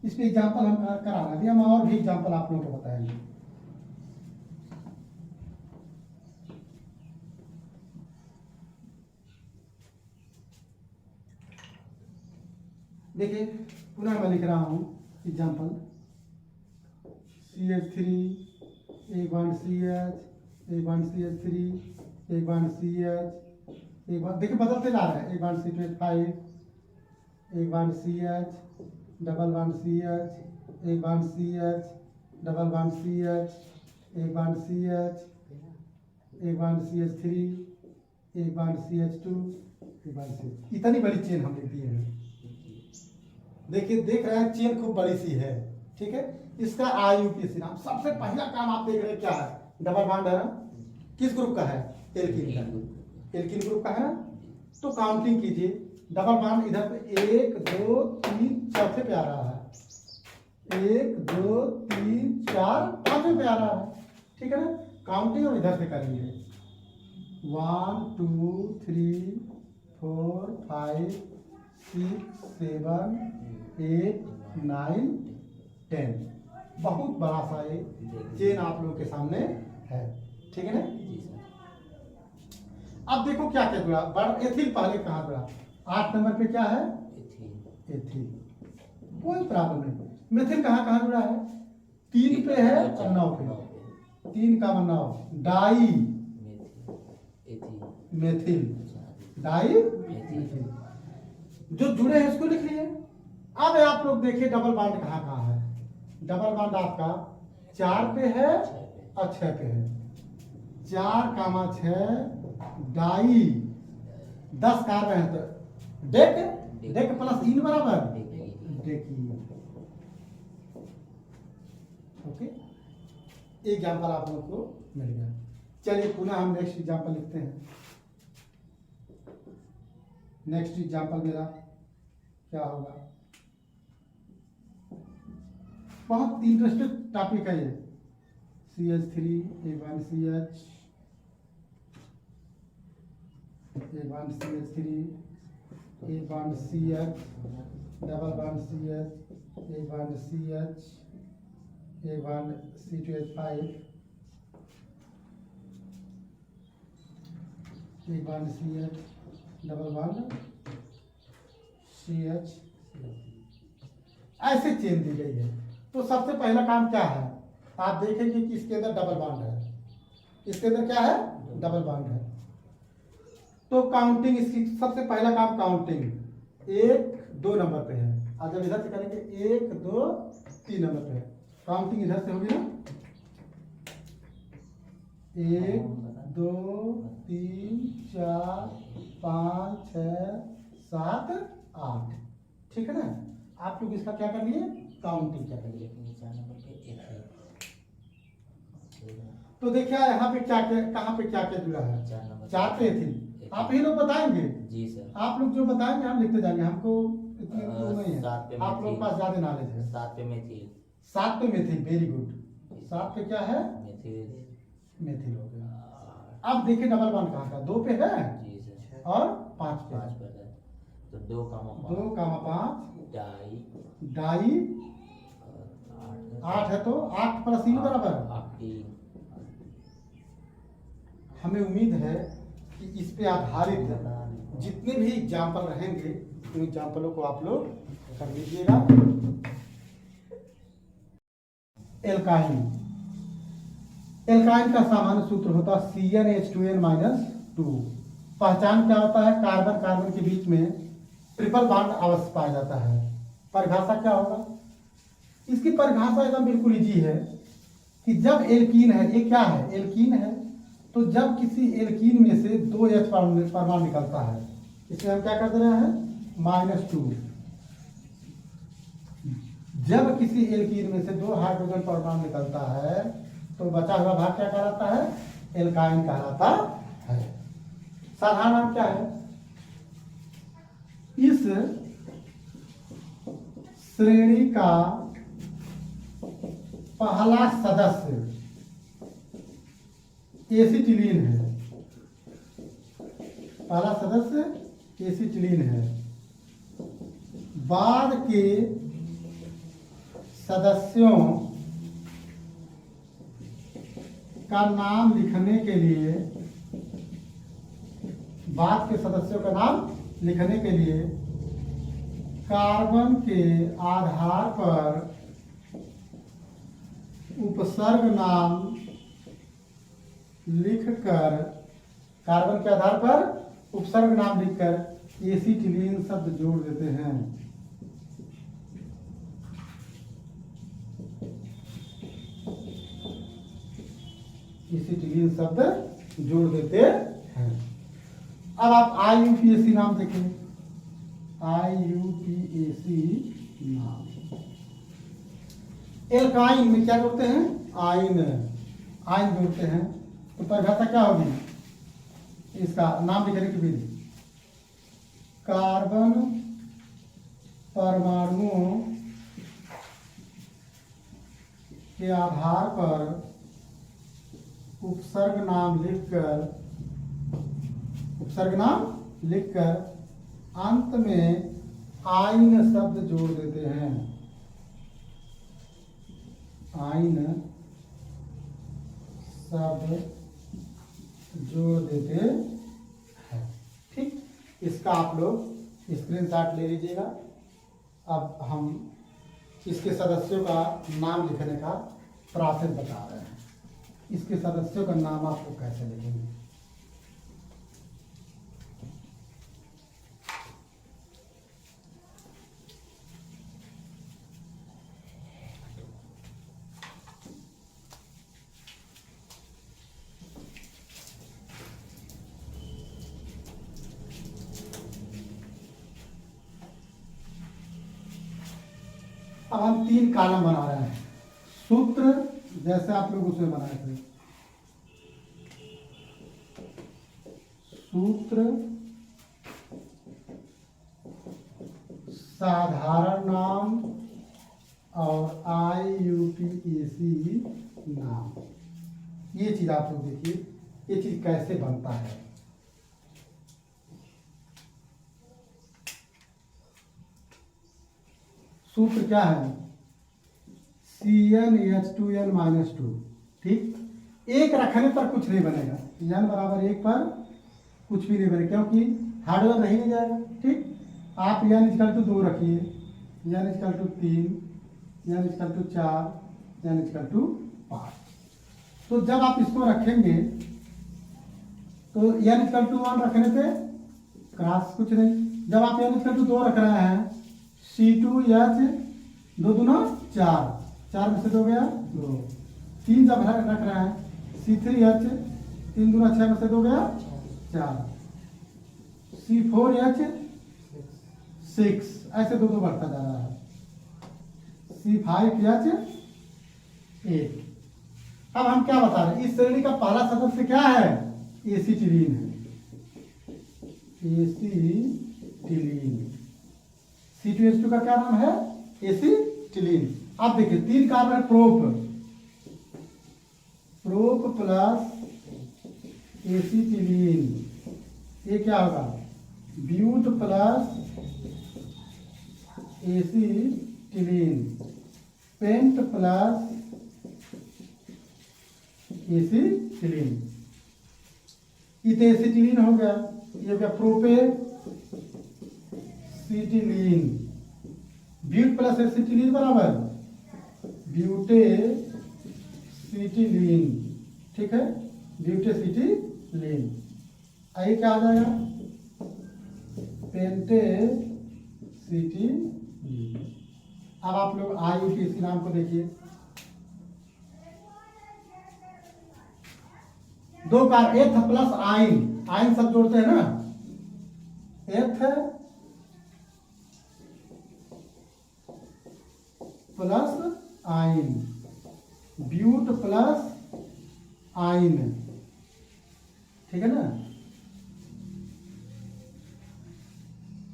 इसमें एग्जाम्पल हम करा रहे हैं, हम और भी एग्जाम्पल आप लोगों को बताएंगे। देखिए पुनः मैं लिख रहा हूं एग्जाम्पल, CH3 एक बार CH, एक बार CH3, एक बार CH, एक बार देखिए बदलते जा रहा है, एक बार C2H5, एक बार CH, डबल बॉन्ड CH, एक बार CH, डबल बॉन्ड CH, एक बार CH, एक बार CH3, एक बार CH2, एक बार CH। इतनी बड़ी चेन हम लिख दिए हैं। देखिए देख रहे हैं चेन खूब बड़ी सी है, ठीक है। इसका IUPAC नाम, सबसे पहला काम आप देख रहे हैं क्या है? डबल बॉन्ड है ना, किस ग्रुप का है? एल्किन का, एल्किन ग्रुप का है ना। तो काउंटिंग कीजिए, डबल बॉन्ड इधर पे 1 2 3 चौथे पे आ रहा है, 1 2 3 4 पांचवें पे आ रहा है, ठीक है ना। काउंटिंग हम इधर से करेंगे, 1 2 3 4 5 6 7 8 9 10। बहुत बड़ा सा ये चेन आप लोगों के सामने है, ठीक है ना। अब देखो क्या क्या जुड़ा, एथिल पहले कहाँ जुड़ा? 8 नंबर पे क्या है? एथिल, कोई प्रॉब्लम नहीं। मेथिल कहाँ कहाँ जुड़ा है? 3 पे है और 9 पे, 3 का 9, डाई मेथिल, डाई मेथिल, जो जुड़े हैं इसको लिख लिए। अब आप लोग देखिए डबल बॉन्ड कहाँ कहाँ है? डबल बॉन्ड आपका 4 पे है और 6 पे है, 4 कामा 6 डाई, 10 कार्बन है तो डेक प्लस इन बराबर डेकी। ओके, एग्जाम्पल आप लोग को मिल गया। चलिए पुनः हम नेक्स्ट एग्जाम्पल लिखते हैं। नेक्स्ट एग्जाम्पल मेरा क्या होगा? बहुत इंटरेस्टेड टॉपिक है ये। CH3 A1CH A1CH3 A1CH double bond CH A1CH A1C2H5 A1CH double bond CH ऐसे चेन दी गई है। तो सबसे पहला काम क्या है, आप देखेंगे कि इसके अंदर डबल बॉन्ड है, इसके अंदर क्या है, डबल बॉन्ड है। तो काउंटिंग, इसकी सबसे पहला काम काउंटिंग 1 2 नंबर पे है। और जब इधर से करेंगे 1 2 3 नंबर पे है। काउंटिंग इधर से होगी ना, 1 2 3 4 5 6 7 8, ठीक है ना। आप लोग इसका क्या कर लिए, काउंटिंग क्या कर लिए। तो देखिए यहाँ पे क्या क्या, कहाँ पे क्या क्या जुड़ा है, 4 पे थी। आप ही लोग बताएंगे
जी सर।
आप लोग जो बताएंगे हम लिखते जाएंगे, हमको इतनी वो नहीं है,
7 पे
आप लोग के पास ज्यादा नॉलेज है।
7 पे मेथिल।
7 पे मेथिल, वेरी गुड। 7 पे क्या है,
मेथिल।
मेथिल हो गया। अब देखिए डबल बॉन्ड कहाँ का, 2 पे है
जी सर।
और 5 पे
5 पर है। तो 2
5
डाई
डाई 8 है, तो 8 प्लस 3 बराबर।
3।
हमें उम्मीद है कि इस पे आधारित जितने भी एग्जाम्पल रहेंगे उन एग्जाम्पलों को आप लोग कर लीजिएगा। एल्काइन, एल्काइन का सामान्य सूत्र होता है CnH2n-2। पहचान क्या होता है, कार्बन कार्बन के बीच में ट्रिपल बॉन्ड अवश्य पाया जाता है। परिभाषा क्या होगा, इसकी परिभाषा एकदम बिल्कुल इजी है कि जब एल्कीन है, ये क्या है, एल्कीन है, तो जब किसी एल्कीन में से 2 H परमाणु निकलता है, इसमें हम क्या कर दे रहे हैं, -2। जब किसी एल्कीन में से 2 हाइड्रोजन परमाणु निकलता है तो बचा हुआ भाग क्या कहलाता है, एल्काइन कहलाता है। साधारण नाम क्या है, इस श्रेणी का पहला सदस्य एसिटिलीन है, पहला सदस्य एसिटिलीन है। बाद के सदस्यों का नाम लिखने के लिए, बाद के सदस्यों का नाम लिखने के लिए कार्बन के आधार पर उपसर्ग नाम लिखकर, कार्बन के आधार पर उपसर्ग नाम लिखकर एसिटिलीन शब्द जोड़ देते हैं। एसिटिलीन शब्द जोड़ देते हैं। अब आप IUPAC नाम देखें, IUPAC नाम, एल्काइन में क्या जोड़ते हैं, आइन, आइन जोड़ते हैं। तो परिभाषा क्या होगी, इसका नाम लिखने की विधि, कार्बन परमाणुओं के आधार पर उपसर्ग नाम लिखकर अंत में आइन शब्द जोड़ देते हैं, आइन शब्द जोड़ देते हैं। ठीक, इसका आप लोग स्क्रीनशॉट ले लीजिएगा। अब हम इसके सदस्यों का नाम लिखने का प्रोसेस बता रहे हैं। इसके सदस्यों का नाम आपको कैसे लिखेंगे, अब हम 3 कॉलम बना रहे हैं। सूत्र जैसे आप लोग उसमें बनाए थे, सूत्र, साधारण नाम और IUPAC नाम। ये चीज आप लोग देखिए, ये चीज कैसे बनता है। सूत्र क्या है? CnH2n-2। ठीक, एक रखने पर कुछ नहीं बनेगा, n बराबर 1 पर कुछ भी नहीं बनेगा, क्योंकि हार्डवेयर नहीं ले जाएगा। ठीक, आप n=2 रखिए, n=3, n=4, n=5। तो जब आप इसको रखेंगे तो n=1 रखने पे क्रॉस कुछ नहीं। जब आप n=2 रख रहे हैं, C2H 2 दूना 4, 4 में से 2 गया 2। 3 जब रख रहे हैं, C3H 3 दूना 6 में से 2 गया 4। C4H 6, ऐसे 2 2 बढ़ता जा रहा है। C5H 8। अब हम क्या बता रहे हैं, इस श्रेणी का पहला सदस्य क्या है? एसिटिलीन है, एसिटिलीन। C2H2 का क्या नाम है? एसिटिलीन। अब देखिए 3 कार्बन है, प्रोप प्लस एसिटिलीन। ये क्या होगा? But plus acetylene, pent plus acetylene. Acetylene हो गया, ये हो गया प्रोपे सिटिलीन। ब्यूट प्लस एसिटिलीन बराबर ब्यूटे सिटिलीन। ठीक है, ब्यूटे सिटिलीन। आइए क्या आ जाएगा? पेंटे सिटिलीन। अब आप लोग IUPAC नाम को देखिए। 2 कार एथ प्लस आइन, आइन सब जोड़ते हैं ना, एथ प्लस आइन, ब्यूट प्लस आइन। ठीक है ना,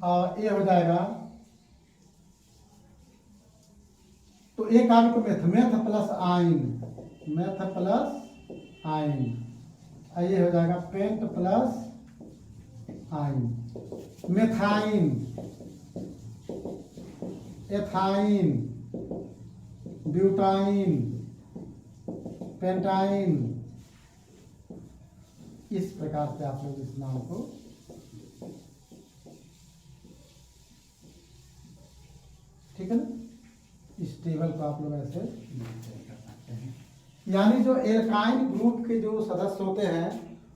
और ये हो जाएगा, तो एक आगे को meth plus yne, meth plus yne. ये हो जाएगा pent plus yne. Methyne, ethyne, butyne, pentyne. इस प्रकार से आप लोग इस नाम को, ठीक है ना, इस टेबल को आप लोग ऐसे कर सकते हैं। यानी जो एल्काइन ग्रुप के जो सदस्य होते हैं,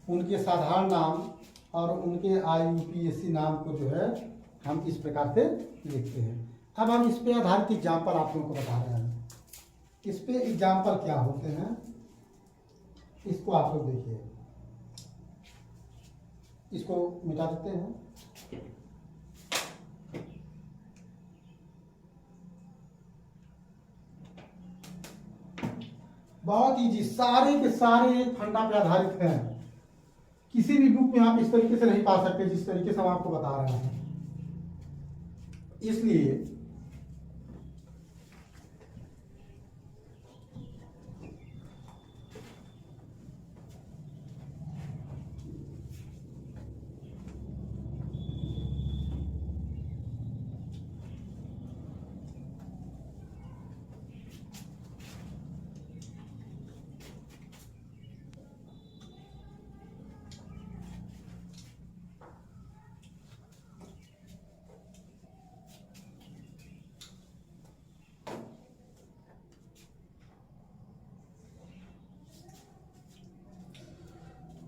उनके साधारण नाम और उनके IUPAC नाम को जो है हम इस प्रकार से लिखते हैं। अब हम इस पे आधारित एग्जाम्पल आप लोगों को बता रहे हैं। इस पे एग्जाम्पल क्या होते हैं, इसको आप लोग देखिए। इसको मिटा देते हैं। बहुत इजी, सारे के सारे एक फंडा पे आधारित हैं। किसी भी बुक में आप इस तरीके से नहीं पा सकते जिस तरीके से हम आपको बता रहे हैं। इसलिए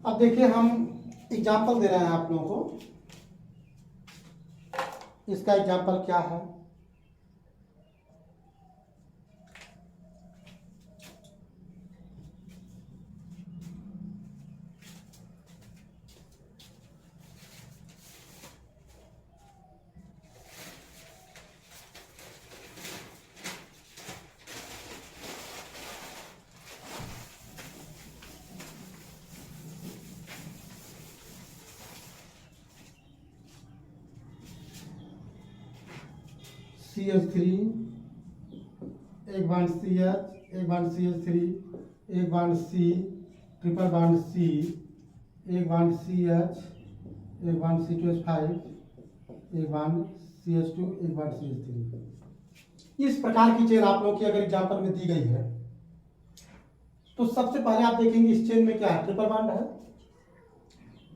अब देखिए, हम एग्जाम्पल दे रहे हैं आप लोगों को। इसका एग्जाम्पल क्या है? CH3 एक बॉन्ड CH, एक बॉन्ड CH3, एक bond C, triple bond C, एक बॉन्ड CH, एक बॉन्ड C2H5, एक बॉन्ड CH2, एक बॉन्ड CH3। इस प्रकार की चेन आप लोग की अगर एग्जाम्पल में दी गई है तो सबसे पहले आप देखेंगे इस चेन में क्या है, ट्रिपल बॉन्ड है।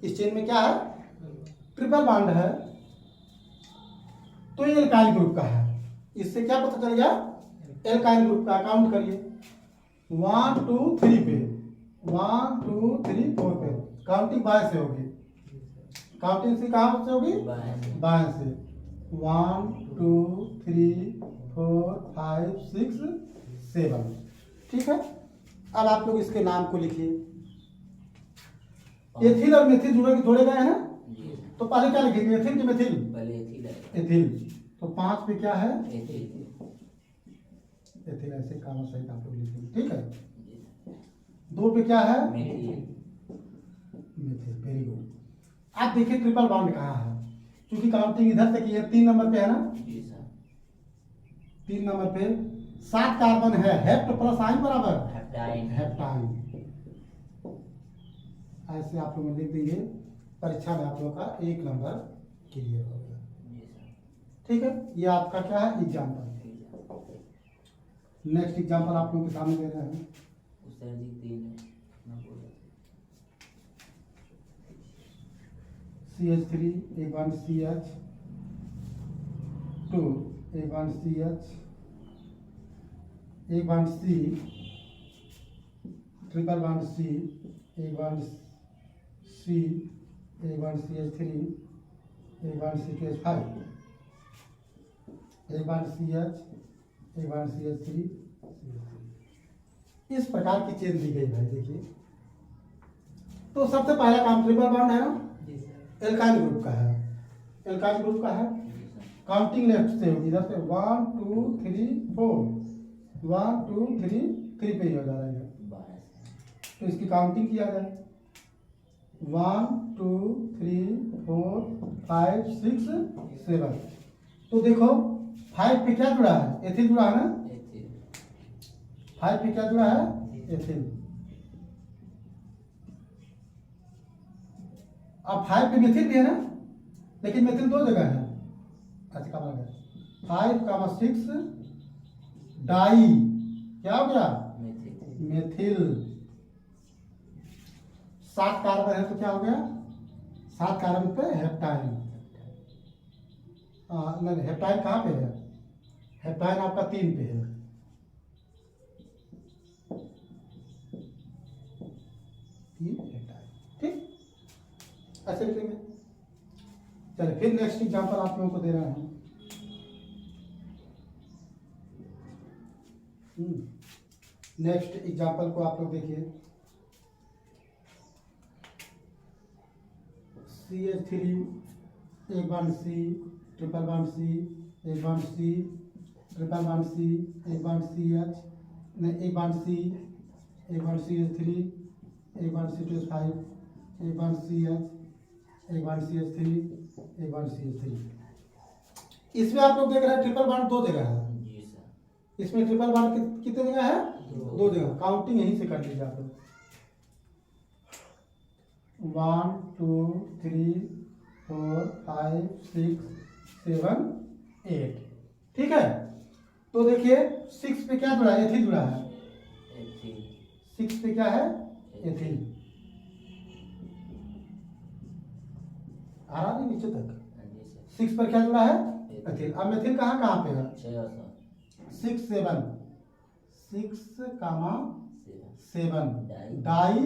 इस चेन में क्या है, ट्रिपल बॉन्ड है, तो ये एल्काइल ग्रुप का है। इससे क्या पता चल गया, एल्काइल ग्रुप का। काउंट करिए 1 2 3 पे, 1 2 3 4 पे। काउंटिंग बाएं से होगी। काउंटिंग से कहां से होगी, बाएं से। 1 2 3 4 5 6 7। ठीक है, अब आप लोग इसके नाम को लिखिए। एथिल और मेथिल जोड़े गए हैं ना, तो पहले क्या लिखेंगे, एथिल कि मेथिल?
पहले एथिल है।
एथिल। तो 5 पे क्या है,
एथिल।
एथिल ऐसे कामा सहित आप लोग लिखेंगे। ठीक है। 2 पे क्या है,
मेथिल।
मेथिल। Very good. आप देखिए ट्रिपल बॉन्ड कहाँ है, क्योंकि काउंटिंग इधर से की है। 3 नंबर पे है ना,
जी सर।
3 नंबर पे 7 कार्बन है। हेप्ट प्लस आइन बराबर
हेप्टाइन।
हेप्टाइन। ऐसे आप लोग लिख देंगे, परीक्षा में आप लोग का 1 नंबर क्लियर हो गया।
जी सर।
ठीक है, ये आपका क्या है, एग्जाम्पल। नेक्स्ट एग्जाम्पल आप लोगों के सामने दे रहे हैं।
सर जी 3 है ना, बोलो।
CH3, एक बॉन्ड CH, 2, एक बॉन्ड CH, एक bond C, triple bond C, एक बॉन्ड C, एक बॉन्ड CH3, एक बॉन्ड C2H5, एक बॉन्ड CH, एक बॉन्ड CH3, इस प्रकार की चेन दी गई भाई। देखिए, तो सबसे पहला काम ट्रिपल बॉन्ड है ना, एल्काइल ग्रुप का है। एल्काइल ग्रुप का है, काउंटिंग लेफ्ट से होगी, इधर से 1 2 3 4, 1 2 3 3 पे ही हो जा रहा है। तो इसकी काउंटिंग किया जाए, 1 2 3 4 5 6 7। तो देखो 5 पे क्या जुड़ा है, एथिल जुड़ा है ना।
एथिल।
5 पे क्या जुड़ा है, एथिल। अब 5 पे मेथिल भी है ना, लेकिन मेथिल 2 जगह है। अच्छा क्या बना, 5 6 डाई क्या हो गया,
मेथिल।
मेथिल। 7 कार्बन है तो क्या हो गया, 7 कार्बन पे हेप्टाइन। नहीं, हेप्टाइन कहाँ पे है, हेप्टाइन आपका 3 पे है। ठीक, ऐसे लिखेंगे। चलिए फिर नेक्स्ट एग्जांपल आप लोगों को दे रहे हैं। नेक्स्ट एग्जांपल को आप लोग देखिए। CH3, एक bond C, triple bond C, एक bond C, triple bond C, एक बॉन्ड CH, नहीं एक बॉन्ड C, एक बॉन्ड CH3, एक बॉन्ड C2H5, एक बॉन्ड CH, एक बॉन्ड CH3, एक बॉन्ड CH3। इसमें आप लोग देख रहे हैं ट्रिपल बॉन्ड 2 जगह है।
जी सर।
इसमें ट्रिपल बॉन्ड कितने जगह है, 2 जगह। काउंटिंग यहीं से कर लीजिए आप लोग, 1 2 3 4 5 6 7 8। ठीक है, तो देखिए 6 पे क्या जुड़ा है, एथिल जुड़ा है।
एथिल।
6 पे क्या है, एथिल। आ रहा नहीं नीचे तक।
जी सर।
6 पर क्या जुड़ा है, एथिल। अब मेथिल कहाँ कहाँ पे है,
6 sir.
6 7, 6 comma 7,
di.
Di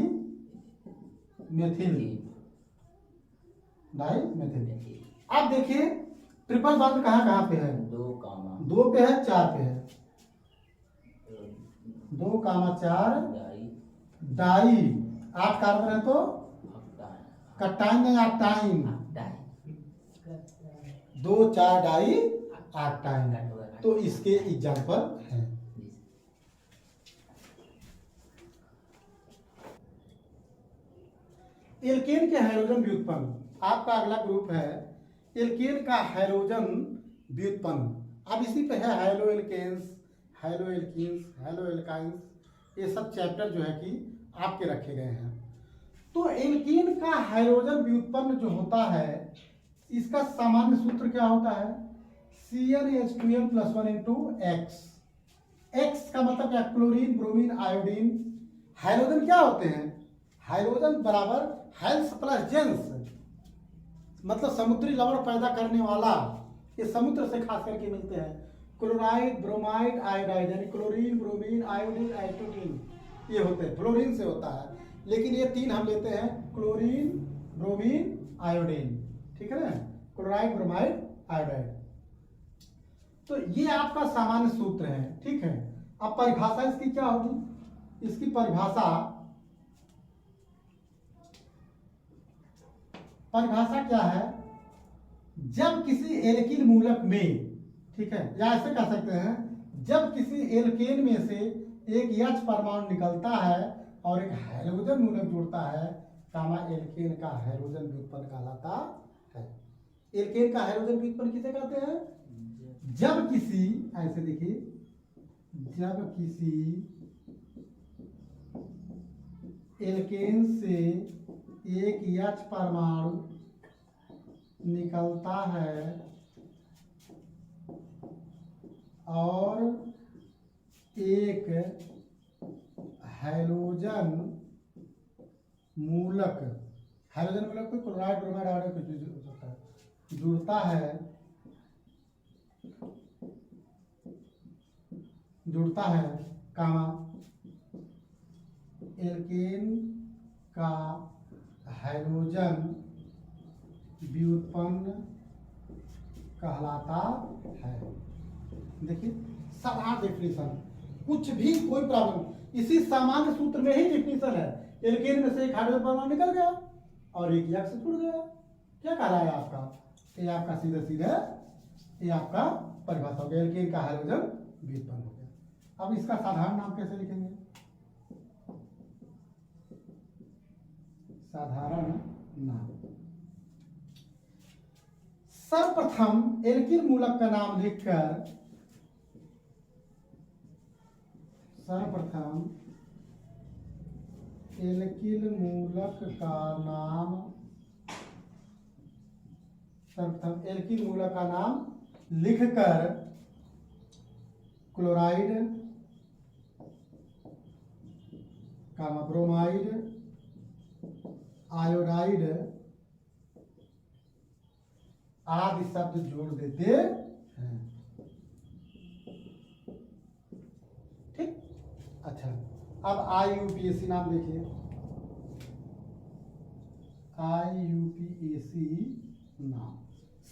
methyl,
तीन।
Di methyl.
एथिल।
अब देखिए ट्रिपल बॉन्ड कहाँ कहाँ पे है,
2 कामा
2 पे है, 4 पे है। 2 कामा 4
डाई।
डाई। 8 कार्बन है तो
ऑक्टाइन।
कटाइन नहीं, ऑक्टाइन।
ऑक्टाइन।
2 4 डाई ऑक्टाइन। तो इसके एग्जाम्पल हैं। एल्केन के हाइड्रोजन व्युत्पन्न, आपका अगला ग्रुप है एल्केन का हाइड्रोजन व्युत्पन्न। अब इसी पे है halo alkanes, halo alkenes, halo alkynes, ये सब चैप्टर जो है कि आपके रखे गए हैं। तो एल्कीन का हाइड्रोजन व्युत्पन्न जो होता है, इसका सामान्य सूत्र क्या होता है? CnH2n+1 X का मतलब क्या? Chlorine, bromine, iodine. हाइड्रोजन क्या होते हैं? हाइड्रोजन बराबर हेल्स प्लस जेंस, मतलब समुद्री लवण पैदा करने वाला। ये समुद्र से खास करके मिलते हैं। क्लोराइड, ब्रोमाइड, आयोडाइड, यानी क्लोरीन, ब्रोमीन, आयोडीन, आइसोटीन, ये होते हैं। फ्लोरीन से होता है, लेकिन ये तीन हम लेते हैं, क्लोरीन, ब्रोमीन, आयोडीन। ठीक है ना? Chloride, bromide, iodide. तो ये आपका सामान्य सूत्र है। ठीक है। अब परिभाषा इसकी क्या होगी? इसकी परिभाषा क्या है? जब किसी एल्किल मूलक में, ठीक है, या ऐसे कह सकते हैं, जब किसी एल्केन में से एक H परमाणु निकलता है और एक हाइड्रोजन मूलक जुड़ता है, कामा एल्केन का हाइड्रोजन व्युत्पन्न कहलाता है। एल्केन का हाइड्रोजन व्युत्पन्न किसे कहते हैं? जब किसी, ऐसे देखिए, जब किसी एल्केन से एक H परमाणु निकलता है और एक हाइड्रोजन मूलक कोई क्लोराइड, ब्रोमाइड, आयोडाइड कुछ भी हो सकता है, जुड़ता है, कामा एल्केन का हाइड्रोजन व्युत्पन्न कहलाता है। देखिए, साधारण डेफिनेशन, कुछ भी कोई प्रॉब्लम, इसी सामान्य सूत्र में ही डेफिनेशन है। एल्केन में से एक हाइड्रोजन परमाणु निकल गया और एक H से जुड़ गया, क्या कह रहा है आपका? ये आपका सीधे सीधे ये आपका परिभाषा हो गया, एल्केन का हाइड्रोजन व्युत्पन्न हो गया। अब इसका साधारण नाम कैसे लिखेंगे? साधारण नाम, सर्वप्रथम एल्किल मूलक का नाम लिखकर, सर्वप्रथम एल्किल मूलक का नाम, सर्वप्रथम एल्किल मूलक का नाम लिखकर क्लोराइड, कामा ब्रोमाइड, आयोडाइड आदि शब्द जोड़ देते हैं। ठीक। अच्छा, अब IUPAC नाम देखिए, IUPAC नाम,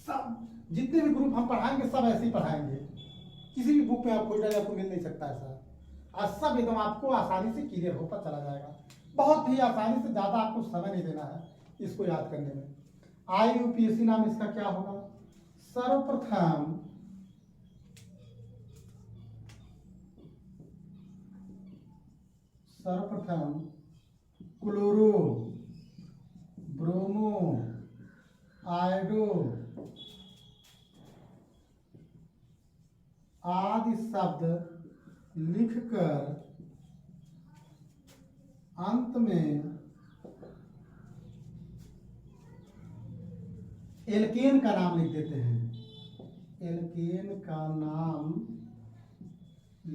सब जितने भी ग्रुप हम पढ़ाएंगे सब ऐसे ही पढ़ाएंगे। किसी भी बुक में आपको आपको मिल नहीं सकता ऐसा। आज सब एकदम आपको आसानी से क्लियर होता चला जाएगा, बहुत ही आसानी से, ज्यादा आपको समय नहीं देना है इसको याद करने में। IUPAC नाम इसका क्या होगा? सर्वप्रथम क्लोरो, ब्रोमो, आयोडो आदि शब्द लिखकर अंत में एल्केन का नाम लिख देते हैं। एल्केन का नाम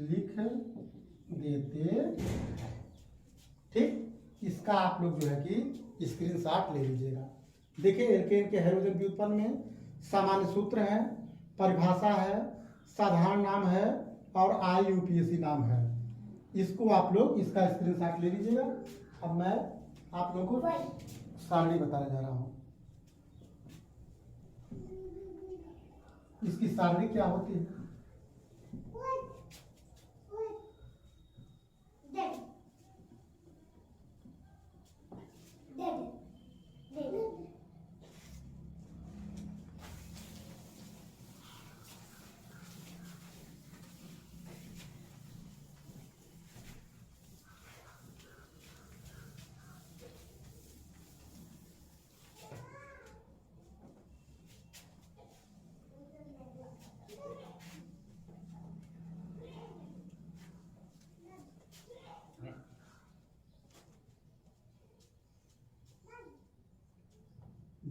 लिख देते हैं। ठीक। इसका आप लोग जो है कि स्क्रीनशॉट ले लीजिएगा। देखिए, एल्केन के हाइड्रोजन व्युत्पन्न में सामान्य सूत्र है, परिभाषा है, साधारण नाम है और IUPAC नाम है। इसको आप लोग इसका स्क्रीनशॉट ले लीजिएगा। अब मैं आप लोगों को सारणी बताने जा रहा हूं। इसकी सारणी क्या होती है?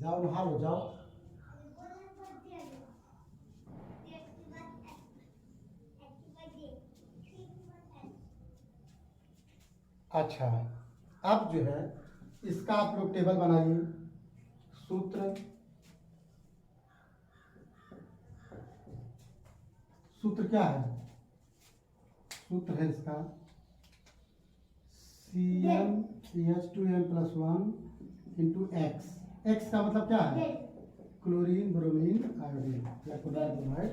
जाओ नहा लो जाओ। अच्छा, अब जो है इसका आप लोग टेबल बनाइए। सूत्र सूत्र क्या है? सूत्र है इसका CnH2n+1 इंटू एक्स। एक्स का मतलब क्या है? क्लोरीन ब्रोमीन आयोडीन या क्लोराइड ब्रोमाइड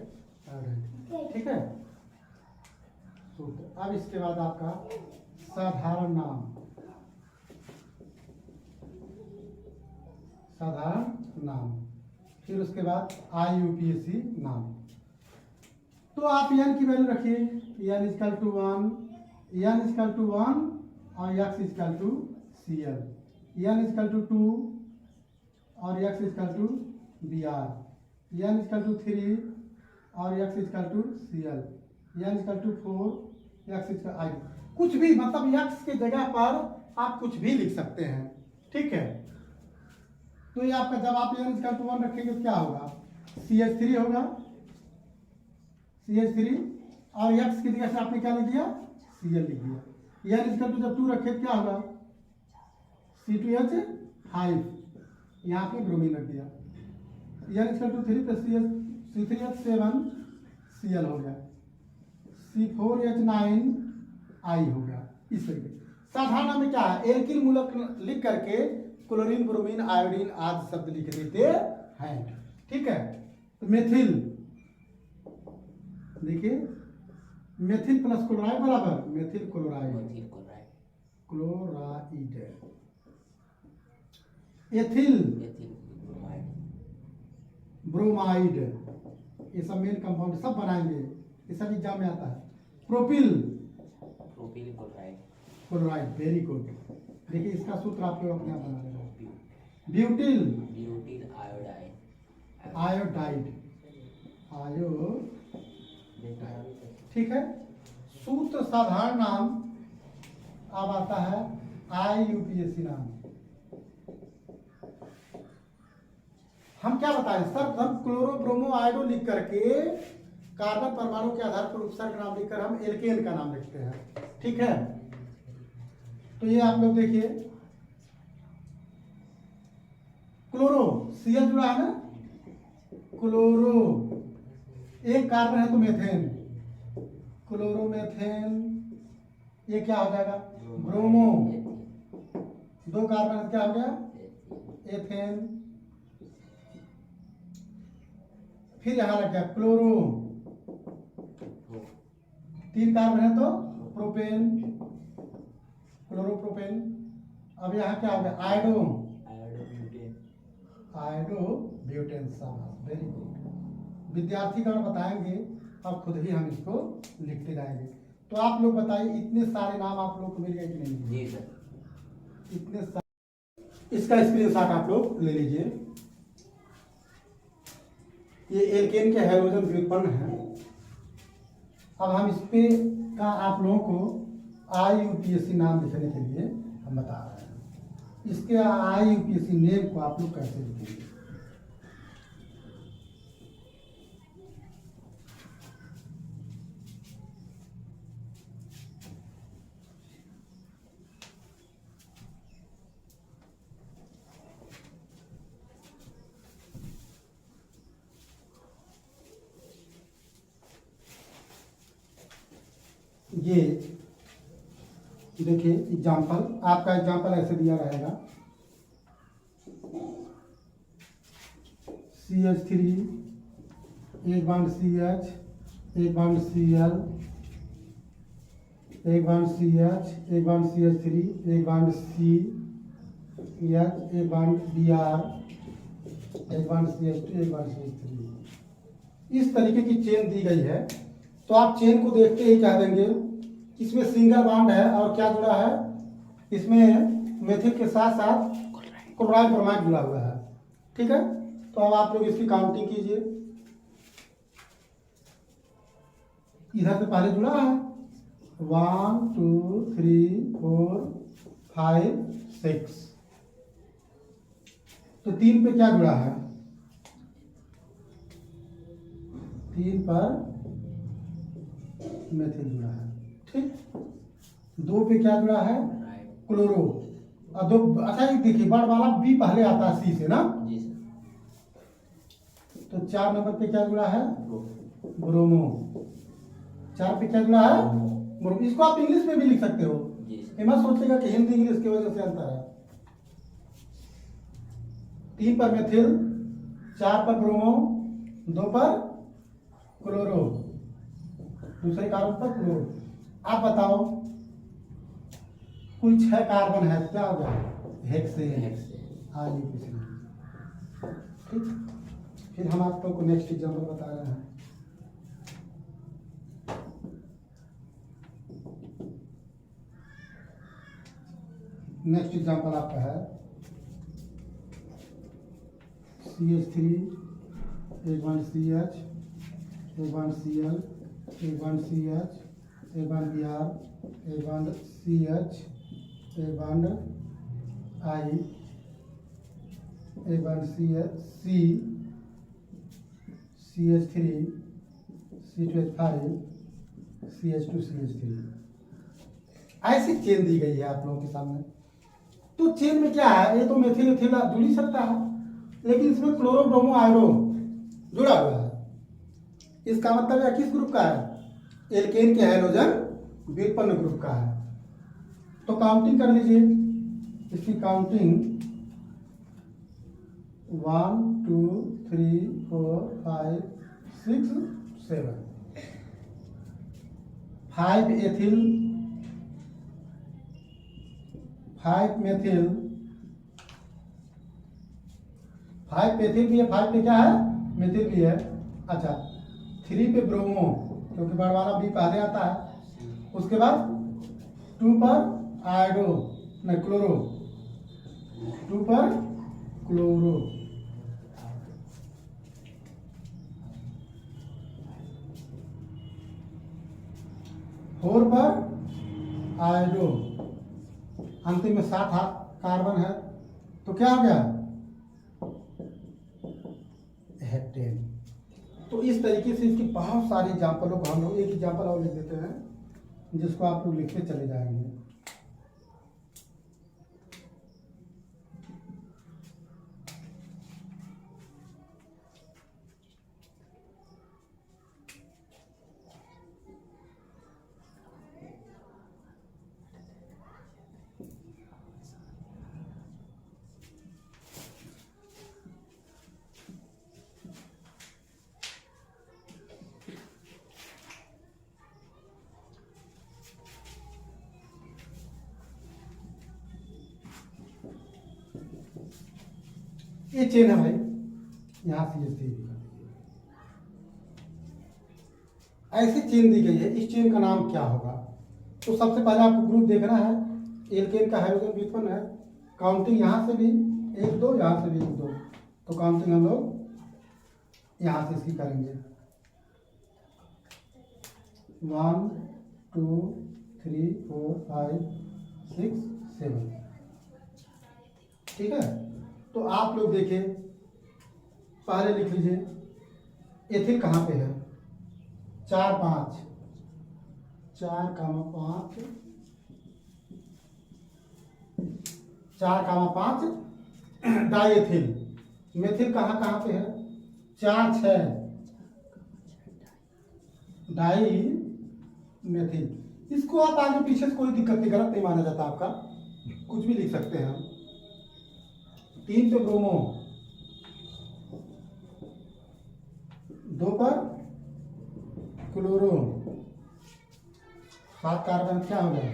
आयोडीन। ठीक है। सूत्र। अब इसके बाद आपका साधारण नाम, साधारण नाम, फिर उसके बाद IUPAC नाम। तो आप n की वैल्यू रखिए, n equal to 1, n equal to 1 और x equal to Cl, n equal to 2 और x equal to Br, n equal to 3 और x equal to Cl, n equal to 4, x equal I। कुछ भी मतलब x के जगह पर आप कुछ भी लिख सकते हैं। ठीक है। तो ये आपका जब आप n इजकल टू 1 रखेंगे तो क्या होगा? CH3 होगा, CH3 और x की जगह से आपने क्या लिख दिया? Cl लिख दिया। n इजकल टू जब 2 रखे तो क्या होगा? C2H5, यहाँ पे ब्रोमीन रख दिया। n equal to 3 plus C3H7 Cl हो गया, C4H9 I हो गया। इस तरीके साधारण नाम में क्या है? एल्किल मूलक लिख करके क्लोरीन ब्रोमीन आयोडीन आदि शब्द लिख देते हैं। ठीक है। तो मेथिल, देखिए मेथिल प्लस क्लोराइड बराबर methyl chloride, chloride. Ethyl bromide, ये सब मेन कंपाउंड सब बनाएंगे, ये सब एग्जाम में आता है। Propyl chloride, very good. देखिए इसका सूत्र आप लोग अपने आप बना लेना। ब्यूटिल आयोडाइड, ठीक है। सूत्र साधारण नाम अब आता है IUPAC नाम। हम क्या बताएं? सर्वप्रथम क्लोरो ब्रोमो आयोडो लिख करके कार्बन परमाणु के आधार पर उपसर्ग नाम लिखकर हम एल्केन का नाम लिखते हैं। ठीक है। तो ये आप लोग देखिए, क्लोरो Cl जुड़ा है ना, क्लोरो एक कार्बन है तो मेथेन, क्लोरोमेथेन। ये क्या हो जाएगा? ब्रोमो, दो कार्बन है तो क्या हो गया? एथेन। फिर यहां लग गया क्लोरो, तीन कार्बन है तो प्रोपेन, क्लोरोप्रोपेन। अब यहाँ क्या हो गया? Iodo, iodo butane. Very good. विद्यार्थी का बताएंगे, अब खुद ही हम इसको लिखते जाएंगे। तो आप लोग बताइए, इतने सारे नाम आप लोग को मिल गए कि नहीं? जी सर। इतने सारे, इसका स्क्रीनशॉट आप लोग ले लीजिए। ये एल्केन के हाइड्रोजन व्युत्पन्न है। अब हम इस पे का आप लोगों को IUPAC नाम लिखने के लिए हम बता रहे हैं। इसके IUPAC नेम को आप लोग कैसे लिखेंगे? ये देखिए एग्जाम्पल, आपका एग्जाम्पल ऐसे दिया रहेगा। CH3, एक बांड CH, एक बांड Cl, एक बांड CH, एक बांड CH3, एक बांड C, एक बांड Br, एक बांड CH2, एक बांड CH3। इस तरीके की चेन दी गई है। तो आप चेन को देखते ही कह देंगे इसमें सिंगल बॉन्ड है और क्या जुड़ा है? इसमें मेथिल के साथ साथ क्लोराइड ब्रोमाइड जुड़ा हुआ है। ठीक है। तो अब आप लोग इसकी काउंटिंग कीजिए। इधर से पहले जुड़ा है 1 2 3 4 5 6। तो 3 पे क्या जुड़ा है? 3 पर मेथिल जुड़ा है, ठीक। 2 पे क्या जुड़ा है?
राइट।
क्लोरो। और 2 अच्छा ये देखिए बड़ वाला बी पहले आता है सी से ना,
जी सर।
तो 4 नंबर पे क्या जुड़ा है?
ब्रो।
ब्रोमो। 4 पे क्या जुड़ा है? ब्रोमो। इसको आप इंग्लिश में भी लिख सकते हो,
जी सर।
ये मत सोचेगा कि हिंदी इंग्लिश की वजह से अंतर है। 3 पर मेथिल, 4 पर ब्रोमो, 2 पर क्लोरो, दूसरे कार्बन पर क्लोरो। आप बताओ कुल 6 कार्बन है, क्या हो गया? हेक्सेन। आगे कुछ नहीं, ठीक। फिर हम आप लोग को नेक्स्ट एग्जाम्पल बता रहे हैं। नेक्स्ट एग्जाम्पल आपका है CH3 A1CH A1Cl A1CH A1Br A1CH A1I A1CH CH3 C2H5 CH2 CH3 ऐसी चेन दी गई है आप लोगों के सामने। तो चेन में क्या है? ये तो मेथिल एथिल जुड़ ही सकता है, लेकिन इसमें क्लोरो ब्रोमो आयरो जुड़ा हुआ है। इसका मतलब यह किस ग्रुप का है? एल्केन के हाइड्रोजन व्युत्पन्न ग्रुप का है। तो काउंटिंग कर लीजिए, इसकी काउंटिंग 1 2 3 4 5 6 7 5 एथिल 5 मेथिल 5 मेथिल भी है, 5 पे क्या है? मेथिल भी है। अच्छा 3 पे ब्रोमो, क्योंकि बड़ वाला बी पहले आता है। उसके बाद 2 पर आयोडो नहीं क्लोरो, 2 पर क्लोरो, 4 पर आयोडो, अंतिम में 7 कार्बन है, तो क्या हो गया? हेप्टेन। तो इस तरीके से इसकी बहुत सारी एग्जाम्पलों को हम लोग एक एग्जाम्पल और लिख देते हैं, जिसको आप लोग लिखते चले जाएंगे। ये चेन है भाई, यहां से ये चेन ऐसी चेन दी गई है। इस चेन का नाम क्या होगा? तो सबसे पहले आपको ग्रुप देखना है, एल्केन का हाइड्रोजन व्युत्पन्न है। काउंटिंग यहाँ से भी 1 2, यहाँ से भी 1 2, तो काउंटिंग हम लोग यहाँ से इसकी करेंगे 1 2 3 4 5 6 7, ठीक है। तो आप लोग देखिए, पहले लिख लीजिए एथिल कहाँ पे है? 4 5 4 5 4 5 डाइएथिल। मेथिल कहाँ कहाँ पे है? 4 6 डाई मेथिल। इसको आप आगे पीछे से कोई दिक्कत नहीं, गलत नहीं माना जाता आपका, कुछ भी लिख सकते हैं हम। 3 पे ब्रोमो, 2 पर क्लोरो, 7 कार्बन क्या हो गया?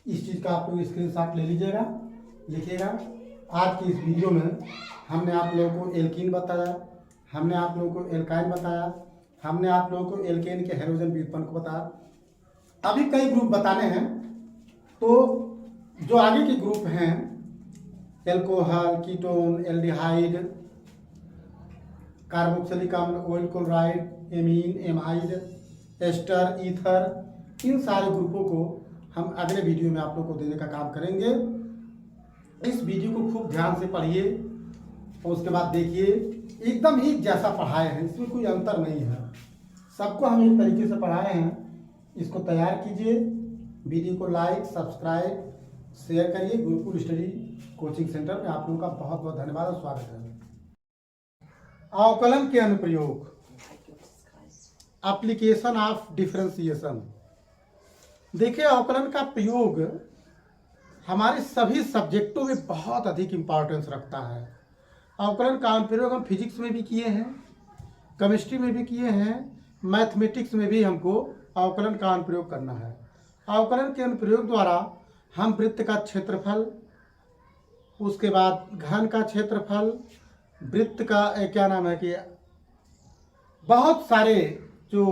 इस चीज का आप लोग स्क्रीनशॉट ले लीजिएगा, लिखिएगा। आज की इस वीडियो में हमने आप लोगों को एल्कीन बताया, हमने आप लोगों को एल्काइन बताया, हमने आप लोगों को एल्केन के हाइड्रोजन व्युत्पन्न को बताया। अभी कई ग्रुप बताने हैं, तो जो आगे के ग्रुप हैं एल्कोहल, कीटोन, एल्डिहाइड, कार्बोक्सिलिक अम्ल, oil chloride, amine, amide, ester, ether, इन सारे ग्रुपों को हम अगले वीडियो में आप लोग को देने का काम करेंगे। इस वीडियो को खूब ध्यान से पढ़िए और उसके बाद देखिए, एकदम ही जैसा पढ़ाए हैं, इसमें कोई अंतर नहीं है। सबको हम एक तरीके से पढ़ाए हैं। इसको तैयार कीजिए, वीडियो को लाइक सब्सक्राइब शेयर करिए। गुरुकुल स्टडी कोचिंग सेंटर में आप लोगों का बहुत बहुत धन्यवाद और स्वागत है। अवकलन के अनुप्रयोग, एप्लीकेशन ऑफ डिफरेंशिएशन। देखिए, अवकलन का प्रयोग हमारे सभी सब्जेक्टों में बहुत अधिक इम्पोर्टेंस रखता है। अवकलन का अनुप्रयोग हम फिजिक्स में भी किए हैं, केमिस्ट्री में भी किए हैं, मैथमेटिक्स में भी हमको अवकलन का अनुप्रयोग करना है। अवकलन के अनुप्रयोग द्वारा हम वृत्त का क्षेत्रफल, उसके बाद घन का क्षेत्रफल, वृत्त का क्या नाम है कि बहुत सारे जो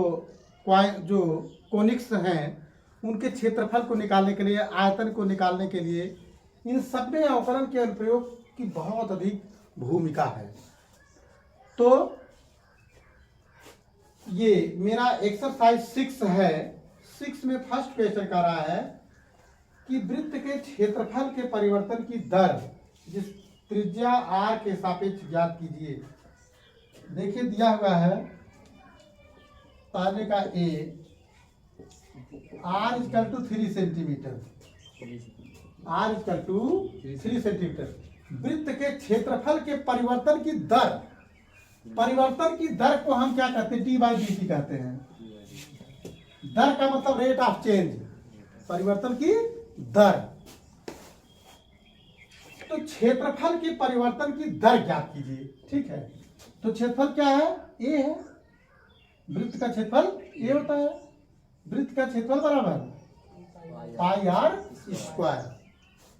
कोनिक्स हैं उनके क्षेत्रफल को निकालने के लिए, आयतन को निकालने के लिए, इन सब में अवकलन के अनुप्रयोग की बहुत अधिक भूमिका है। तो ये मेरा एक्सरसाइज 6 है। 6 में फर्स्ट क्वेश्चन कर रहा है कि वृत्त के क्षेत्रफल के परिवर्तन की दर जिस त्रिज्या r के सापेक्ष ज्ञात कीजिए। देखिए दिया हुआ है पहले का a r = 3 centimetre, r = 3 centimetre. वृत्त के क्षेत्रफल के परिवर्तन की दर, परिवर्तन की दर को हम क्या कहते हैं? d/dt कहते हैं। दर का मतलब रेट ऑफ चेंज, परिवर्तन की दर। तो क्षेत्रफल के परिवर्तन की दर ज्ञात कीजिए। ठीक है, तो क्षेत्रफल क्या है? a है। वृत्त का क्षेत्रफल a होता है। वृत्त का क्षेत्रफल बराबर πr²।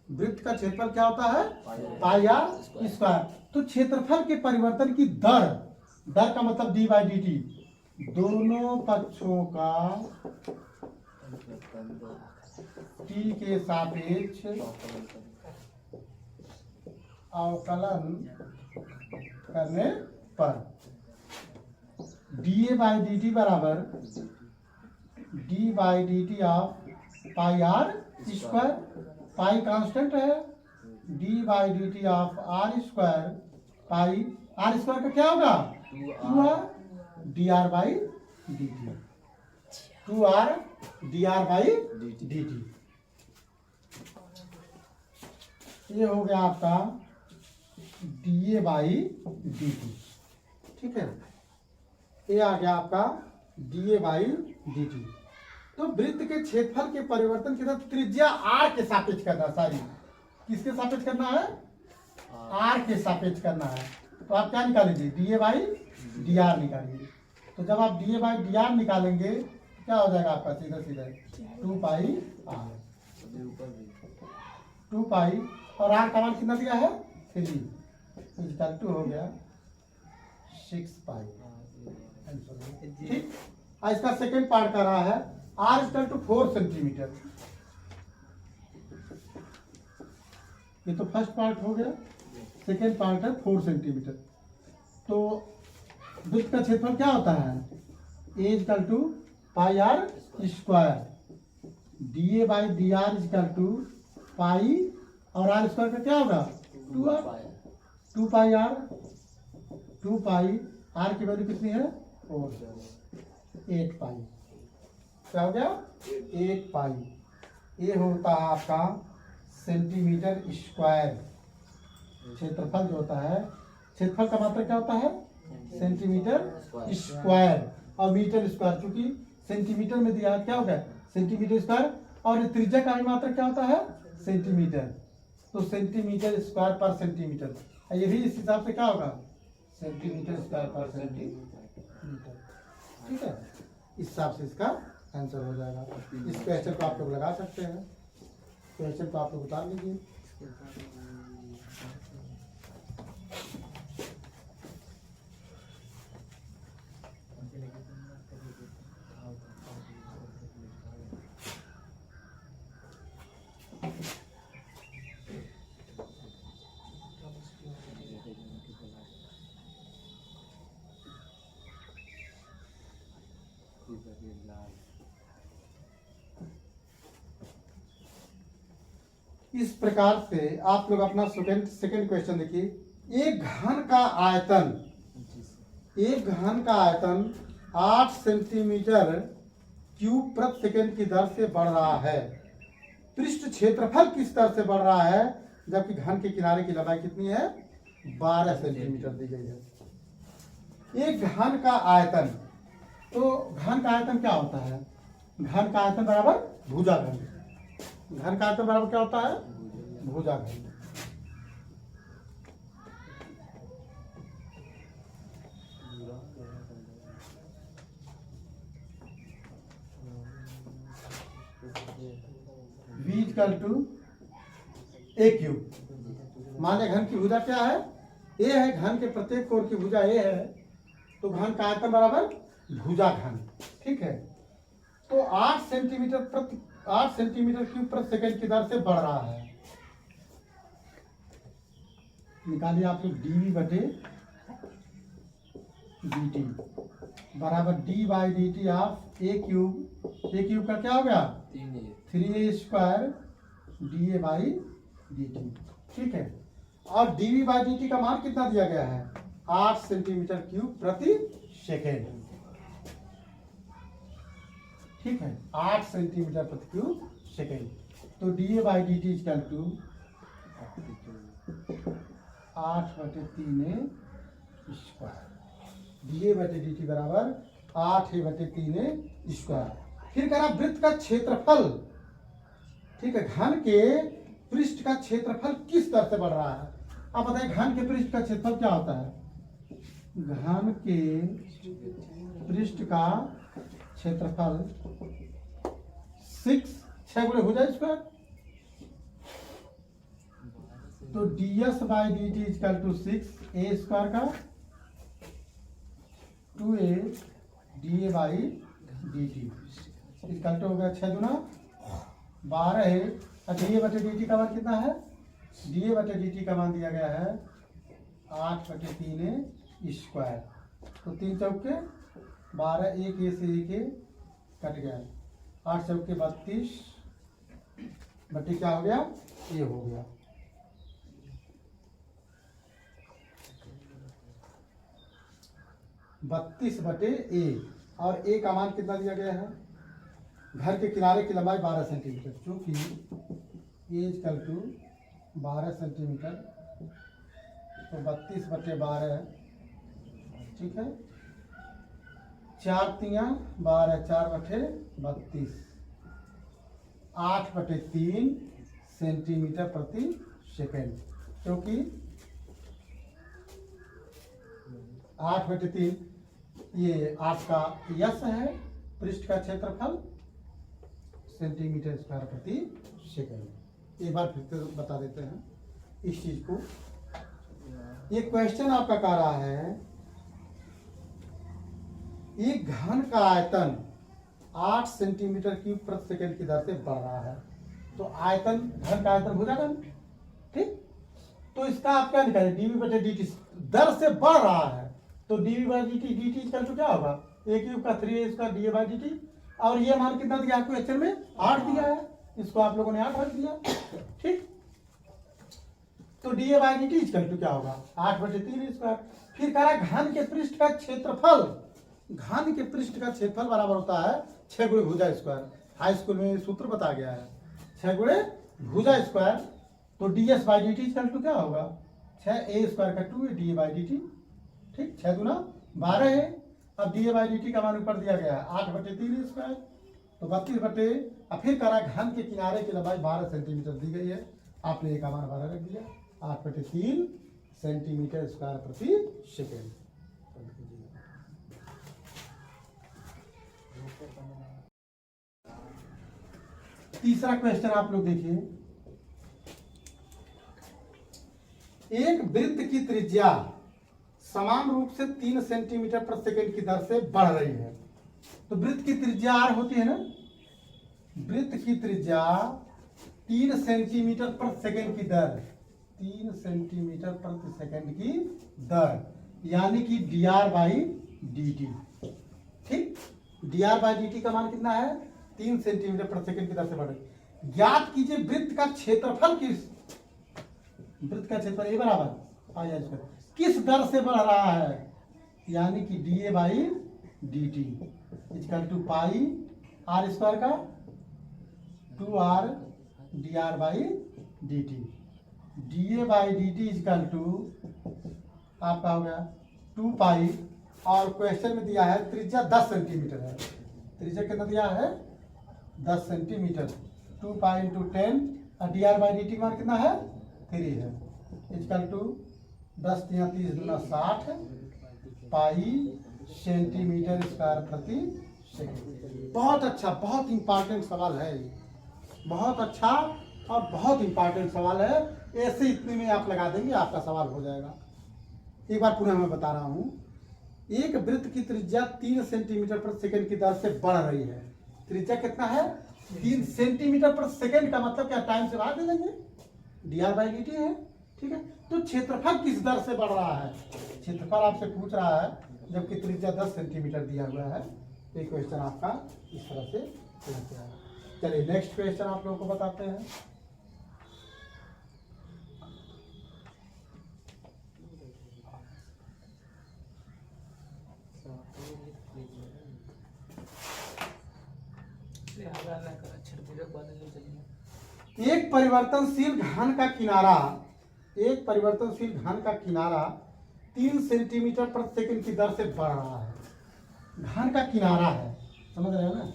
वृत्त का क्षेत्रफल क्या होता है? πr²। तो क्षेत्रफल के परिवर्तन की दर, दर का मतलब d/dt, दोनों पक्षों का t के सापेक्ष अवकलन करने पर dA/dt बराबर d/dt of πr²। Pi constant है। d/dt of r², pi r² का क्या होगा? 2r dr/dt, 2r dr/dt। ये हो गया आपका dA/dt। ठीक है, ये आ गया आपका dA/dt। तो वृत्त के क्षेत्रफल के परिवर्तन के साथ त्रिज्या r के सापेक्ष करना, सारी किसके सापेक्ष करना है? r के सापेक्ष करना है। तो आप क्या निकालेंगे? dA/dr निकालेंगे। तो जब आप dA/dr निकालेंगे तो क्या हो जाएगा आपका? सीधा सीधा 2πr, 2π और r का मान कितना दिया है? 3, तो हो गया 6π। ठीक, इसका सेकेंड पार्ट कर रहा है r = 4 सेंटीमीटर। ये तो फर्स्ट पार्ट हो गया, सेकेंड पार्ट है 4 सेंटीमीटर। तो वृत्त का क्षेत्रफल क्या होता है? a = πr², dA/dr = पाई और r² का क्या होगा? 2πr। 2π, r की वैल्यू कितनी है? 4, 8π। क्या हो गया? 8π। ये होता है आपका सेंटीमीटर स्क्वायर। क्षेत्रफल जो होता है, क्षेत्रफल का मात्रक क्या होता है? सेंटीमीटर स्क्वायर और मीटर स्क्वायर। क्योंकि सेंटीमीटर में दिया क्या हो गया? Centimetre square. और त्रिज्या का भी मात्रक क्या होता है? सेंटीमीटर। तो सेंटीमीटर स्क्वायर पर सेंटीमीटर, ये भी इस हिसाब से क्या होगा? सेंटीमीटर स्क्वायर पर सेंटीमीटर। ठीक है, इस हिसाब से इसका आंसर हो जाएगा। इस क्वेश्चन को आप लोग लगा सकते हैं। क्वेश्चन को आप लोग उतार लीजिए। इस प्रकार से आप लोग अपना सेकंड क्वेश्चन देखिए। एक घन का आयतन 8 सेंटीमीटर क्यूब प्रति सेकंड की दर से बढ़ रहा है। पृष्ठ क्षेत्रफल किस दर से बढ़ रहा है, जबकि घन के किनारे की लंबाई कितनी है, 12 सेंटीमीटर दी गई है। एक घन का आयतन, तो घन का आयतन क्या होता है, घन का आयतन बराबर भुजाघन। घन का आयतन बराबर क्या होता है, भुजाघन। V equal to a cube. मान लिया घन की भुजा क्या है, ए है, घन के प्रत्येक कोण की भुजा ए है, तो घन का आयतन बराबर भुजा घन। ठीक है, तो 8 सेंटीमीटर क्यूब प्रति सेकंड की दर से बढ़ रहा है। निकालिए आप लोग dv बटे dt बराबर d by d t of a cube का क्या हो गया, 3a square d a by d T. ठीक है, और dv बाई डी टी का मान कितना दिया गया है, 8 सेंटीमीटर क्यूब प्रति सेकेंड। ठीक है, 8 सेंटीमीटर प्रति क्यूब सेकेंड। तो dA by d t equal to 8/3a square. dA बटे डी टी बराबर 8a/3a स्क्वायर। फिर कह रहा वृत्त का क्षेत्रफल, ठीक है, घन के पृष्ठ का क्षेत्रफल किस दर से बढ़ रहा है। आप बताइए घन के पृष्ठ का क्षेत्रफल क्या होता है, घन के पृष्ठ का क्षेत्रफल 6 गुणे हो जाए स्क्वायर, तो ds by d t equal to 6a square का 2a dA by d t equal to हो गया 6 गुना 12 है। dA बटे डी टी का मान कितना है, dA बटे डी टी का मान दिया गया है 8/3a स्क्वायर। तो 3 चौके 12, 1 से 1 कट गया, 8 चौके 32 बटे क्या हो गया, ये हो गया। बत्तीस बटे ए, और ए का मान कितना दिया गया है, घर के किनारे की लंबाई 12 सेंटीमीटर, चूंकि ए इक्वल टू 12 सेंटीमीटर, तो 32 बटे 12। ठीक है, 4 तिया 12, 4 बटे 32, 8/3 सेंटीमीटर प्रति सेकेंड, क्योंकि 8/3 ये आपका यस है, पृष्ठ का क्षेत्रफल सेंटीमीटर स्क्वायर प्रति सेकेंड। एक बार फिर से बता देते हैं इस चीज को। ये क्वेश्चन आपका कह रहा है एक घन का आयतन 8 सेंटीमीटर क्यूब प्रति सेकेंड की दर से बढ़ रहा है। तो आयतन, घन का आयतन भुजाघन, ठीक, तो इसका आप क्या निकालें, dv बटे dt दर से बढ़ रहा है, तो dv by dt equal to क्या होगा, a क्यूब का 3a square dA by dt, और ये मान कितना दिया आपको एक्चुअल में 8 दिया है, इसको आप लोगों ने 8 रख दिया। ठीक, तो dA by dt equal to क्या होगा, 8/3 स्क्वायर। फिर कह रहा है घन के पृष्ठ का क्षेत्रफल, घन के पृष्ठ का क्षेत्रफल बराबर होता है 6 गुणे भुजा स्क्वायर। हाई स्कूल में सूत्र बता गया है, 6 गुणे भुजा स्क्वायर। तो ds by dt equal to क्या होगा, 6a स्क्वायर का 2a dA बाई dt। ठीक, 6 गुना 12 है। अब dA बाई dt का मान ऊपर दिया गया है 8/3 स्क्वायर, तो 32 बटे, अब फिर कह रहा है घन के किनारे की लंबाई 12 सेंटीमीटर दी गई है, आपने एक का मान 12 रख दिया, 8/3 सेंटीमीटर स्क्वायर प्रति सेकेंड। तीसरा क्वेश्चन आप लोग देखिए, एक वृत्त की त्रिज्या समान रूप से 3 सेंटीमीटर प्रति सेकेंड की दर से बढ़ रही है। तो वृत्त की त्रिज्या r होती है ना, वृत्त की त्रिज्या 3 सेंटीमीटर प्रति सेकेंड की दर, 3 सेंटीमीटर प्रति सेकेंड की दर, यानी कि dr बाई डी टी। ठीक, dr बाई डी टी का मान कितना है, 3 सेंटीमीटर प्रति सेकेंड की दर से बढ़ रही। ज्ञात कीजिए वृत्त का क्षेत्रफल वृत्त का क्षेत्रफल ए बराबर पाई आर स्क्वायर किस दर से बढ़ रहा है, यानी कि d a by d t equal to pi r square का 2r d r by d t, d a by d t equal to आपका हो गया 2 पाई, और क्वेश्चन में दिया है त्रिज्या 10 सेंटीमीटर है, त्रिज्या कितना दिया है 10 सेंटीमीटर, 2 पाई इंटू 10 और D r by d T मान कितना है 3 है, इजकल टू 10 या 30 गुना 60 पाई सेंटीमीटर स्क्वायर प्रति सेकंड। बहुत अच्छा, बहुत इंपॉर्टेंट सवाल है ये, बहुत अच्छा और बहुत इंपॉर्टेंट सवाल है। ऐसे इतने में आप लगा देंगे आपका सवाल हो जाएगा। एक बार पुनः मैं बता रहा हूँ, एक वृत्त की त्रिज्या 3 सेंटीमीटर प्रति सेकंड की दर से बढ़ रही है। त्रिज्या कितना है 3 सेंटीमीटर प्रति सेकंड, का मतलब क्या टाइम से भाग दे देंगे, D r by d T है, ठीक है। तो क्षेत्रफल किस दर से बढ़ रहा है, क्षेत्रफल आपसे पूछ रहा है जबकि त्रिज्या 10 सेंटीमीटर दिया हुआ है। तो ये क्वेश्चन आपका इस तरह से पूछ रहा है। चलिए नेक्स्ट क्वेश्चन आप लोगों को बताते हैं। एक परिवर्तनशील घन का किनारा, एक परिवर्तनशील घन का किनारा 3 सेंटीमीटर प्रति सेकंड की दर से बढ़ रहा है। घन का किनारा है, समझ रहे हो ना।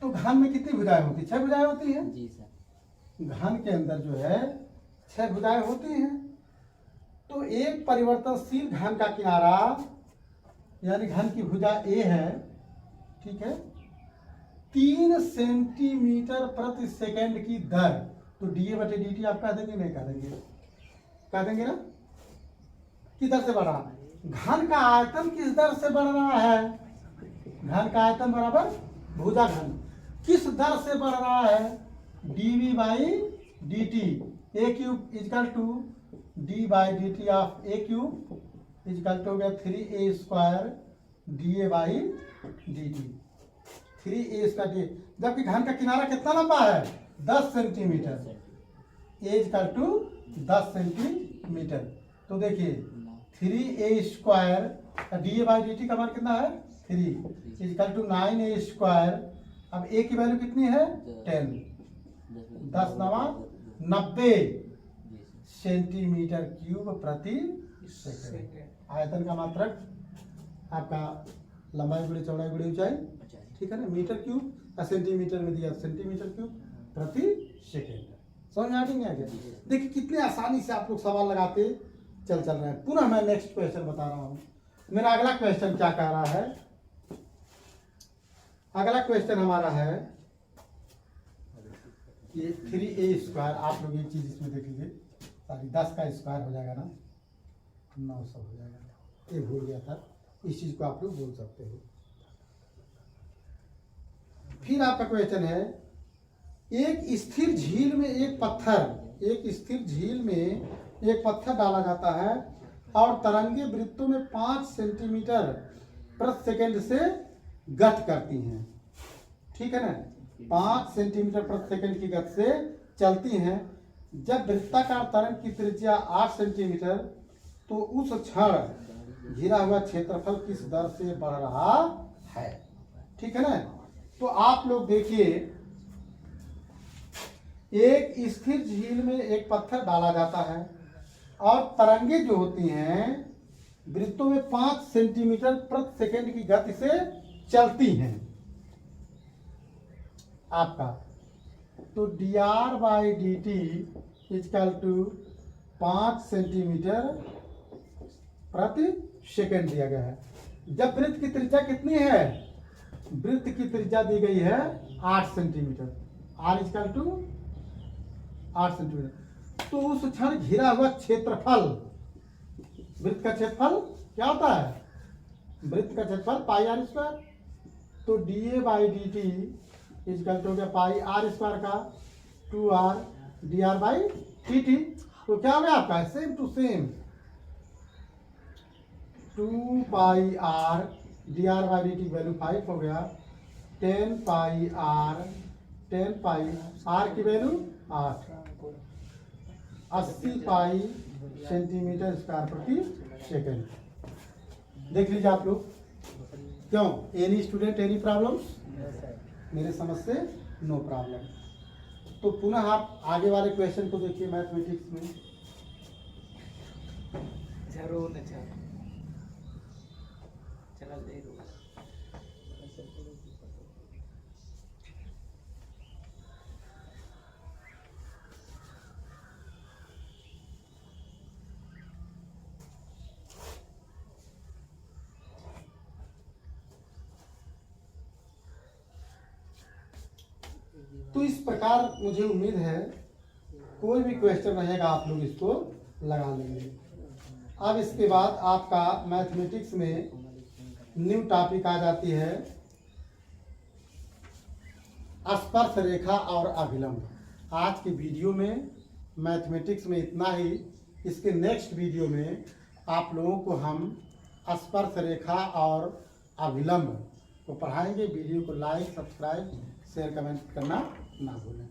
तो घन में कितनी भुजाएं होती है, 6 भुजाएं होती हैं
जी सर।
घन के अंदर जो है 6 भुजाएं होती हैं। तो एक परिवर्तनशील घन का किनारा यानी घन की भुजा ए है, ठीक है, 3 सेंटीमीटर प्रति सेकंड की दर, तो डी ए बटे डी टी आप कह देंगे नहीं कह देंगे, कह देंगे ना, किस दर से बढ़ रहा है। घन का आयतन किस दर से बढ़ रहा है, घन का आयतन बराबर भुजा घन किस दर से बढ़ रहा है, d v by d t, a cube equal to d by d t of a cube equal to हो गया 3a square d a by d t, 3a square d, जबकि घन का किनारा कितना लंबा है 10 centimetre, a equal to 10 centimetre. तो देखिए 3a square d a by d t का मान कितना है 3 इजकल टू 9a स्क्वायर। अब a की वैल्यू कितनी है 10, 10 नवा 90 सेंटीमीटर क्यूब प्रति सेकंड। आयतन का मात्रक आपका लंबाई गुणे चौड़ाई गुणे ऊंचाई, ठीक है ना, मीटर क्यूब सेंटीमीटर में दिया सेंटीमीटर क्यूब प्रति सेकंड। समझ में आ गया। देखिए कितने आसानी से आप लोग सवाल लगाते चल रहे हैं। पुनः मैं नेक्स्ट क्वेश्चन बता रहा हूँ। मेरा अगला क्वेश्चन क्या कह रहा है, अगला क्वेश्चन हमारा है ये 3a स्क्वायर। आप लोग ये चीज इसमें देख लीजिए, सारी 10 का स्क्वायर हो जाएगा ना 900 हो जाएगा, ये भूल गया था, इस चीज को आप लोग बोल सकते हो। फिर आपका क्वेश्चन है, एक स्थिर झील में एक स्थिर झील में एक पत्थर डाला जाता है और तरंगे वृत्तों में 5 सेंटीमीटर प्रति सेकंड से गति करती हैं, ठीक है ना, 5 सेंटीमीटर प्रति सेकंड की गति से चलती हैं। जब वृत्ताकार तरंग की त्रिज्या 8 सेंटीमीटर, तो उस क्षण घिरा हुआ क्षेत्रफल किस दर से बढ़ रहा है, ठीक है ना। तो आप लोग देखिए, एक स्थिर झील में एक पत्थर डाला जाता है और तरंगे जो होती हैं वृत्तों में 5 सेंटीमीटर प्रति सेकंड की गति से चलती हैं आपका। तो d r by d t equal to 5 centimetre प्रति सेकंड दिया गया है। जब वृत्त की त्रिज्या कितनी है, वृत्त की त्रिज्या दी गई है 8 centimetre, r equal to 8 centimetre, तो उस क्षण घिरा हुआ क्षेत्रफल, वृत्त का क्षेत्रफल क्या होता है, वृत्त का क्षेत्रफल पाई आर स्क्वायर। तो d a by d t equal to हो गया पाई आर स्क्वायर का 2r d r by t t. तो क्या हो गया आपका same to same 2 pi r d r by d t value 5 हो गया, 10 पाई आर, 10 पाई आर की वैल्यू 8, 80 पाई सेंटीमीटर स्क्वायर प्रति सेकंड। देख लीजिए आप लोग, क्यों? Any student any problems? मेरे समझ से नो प्रॉब्लम। तो पुनः आप आगे वाले क्वेश्चन को देखिए मैथमेटिक्स में।
जरूर न चला दे रो।
तो इस प्रकार मुझे उम्मीद है कोई भी क्वेश्चन रहेगा आप लोग इसको लगा लेंगे। अब इसके बाद आपका मैथमेटिक्स में न्यू टॉपिक आ जाती है स्पर्श रेखा और अभिलंब। आज के वीडियो में मैथमेटिक्स में इतना ही। इसके नेक्स्ट वीडियो में आप लोगों को हम स्पर्श रेखा और अभिलंब को पढ़ाएंगे। वीडियो को लाइक, सब्सक्राइब, शेयर, कमेंट करना ना भूलें।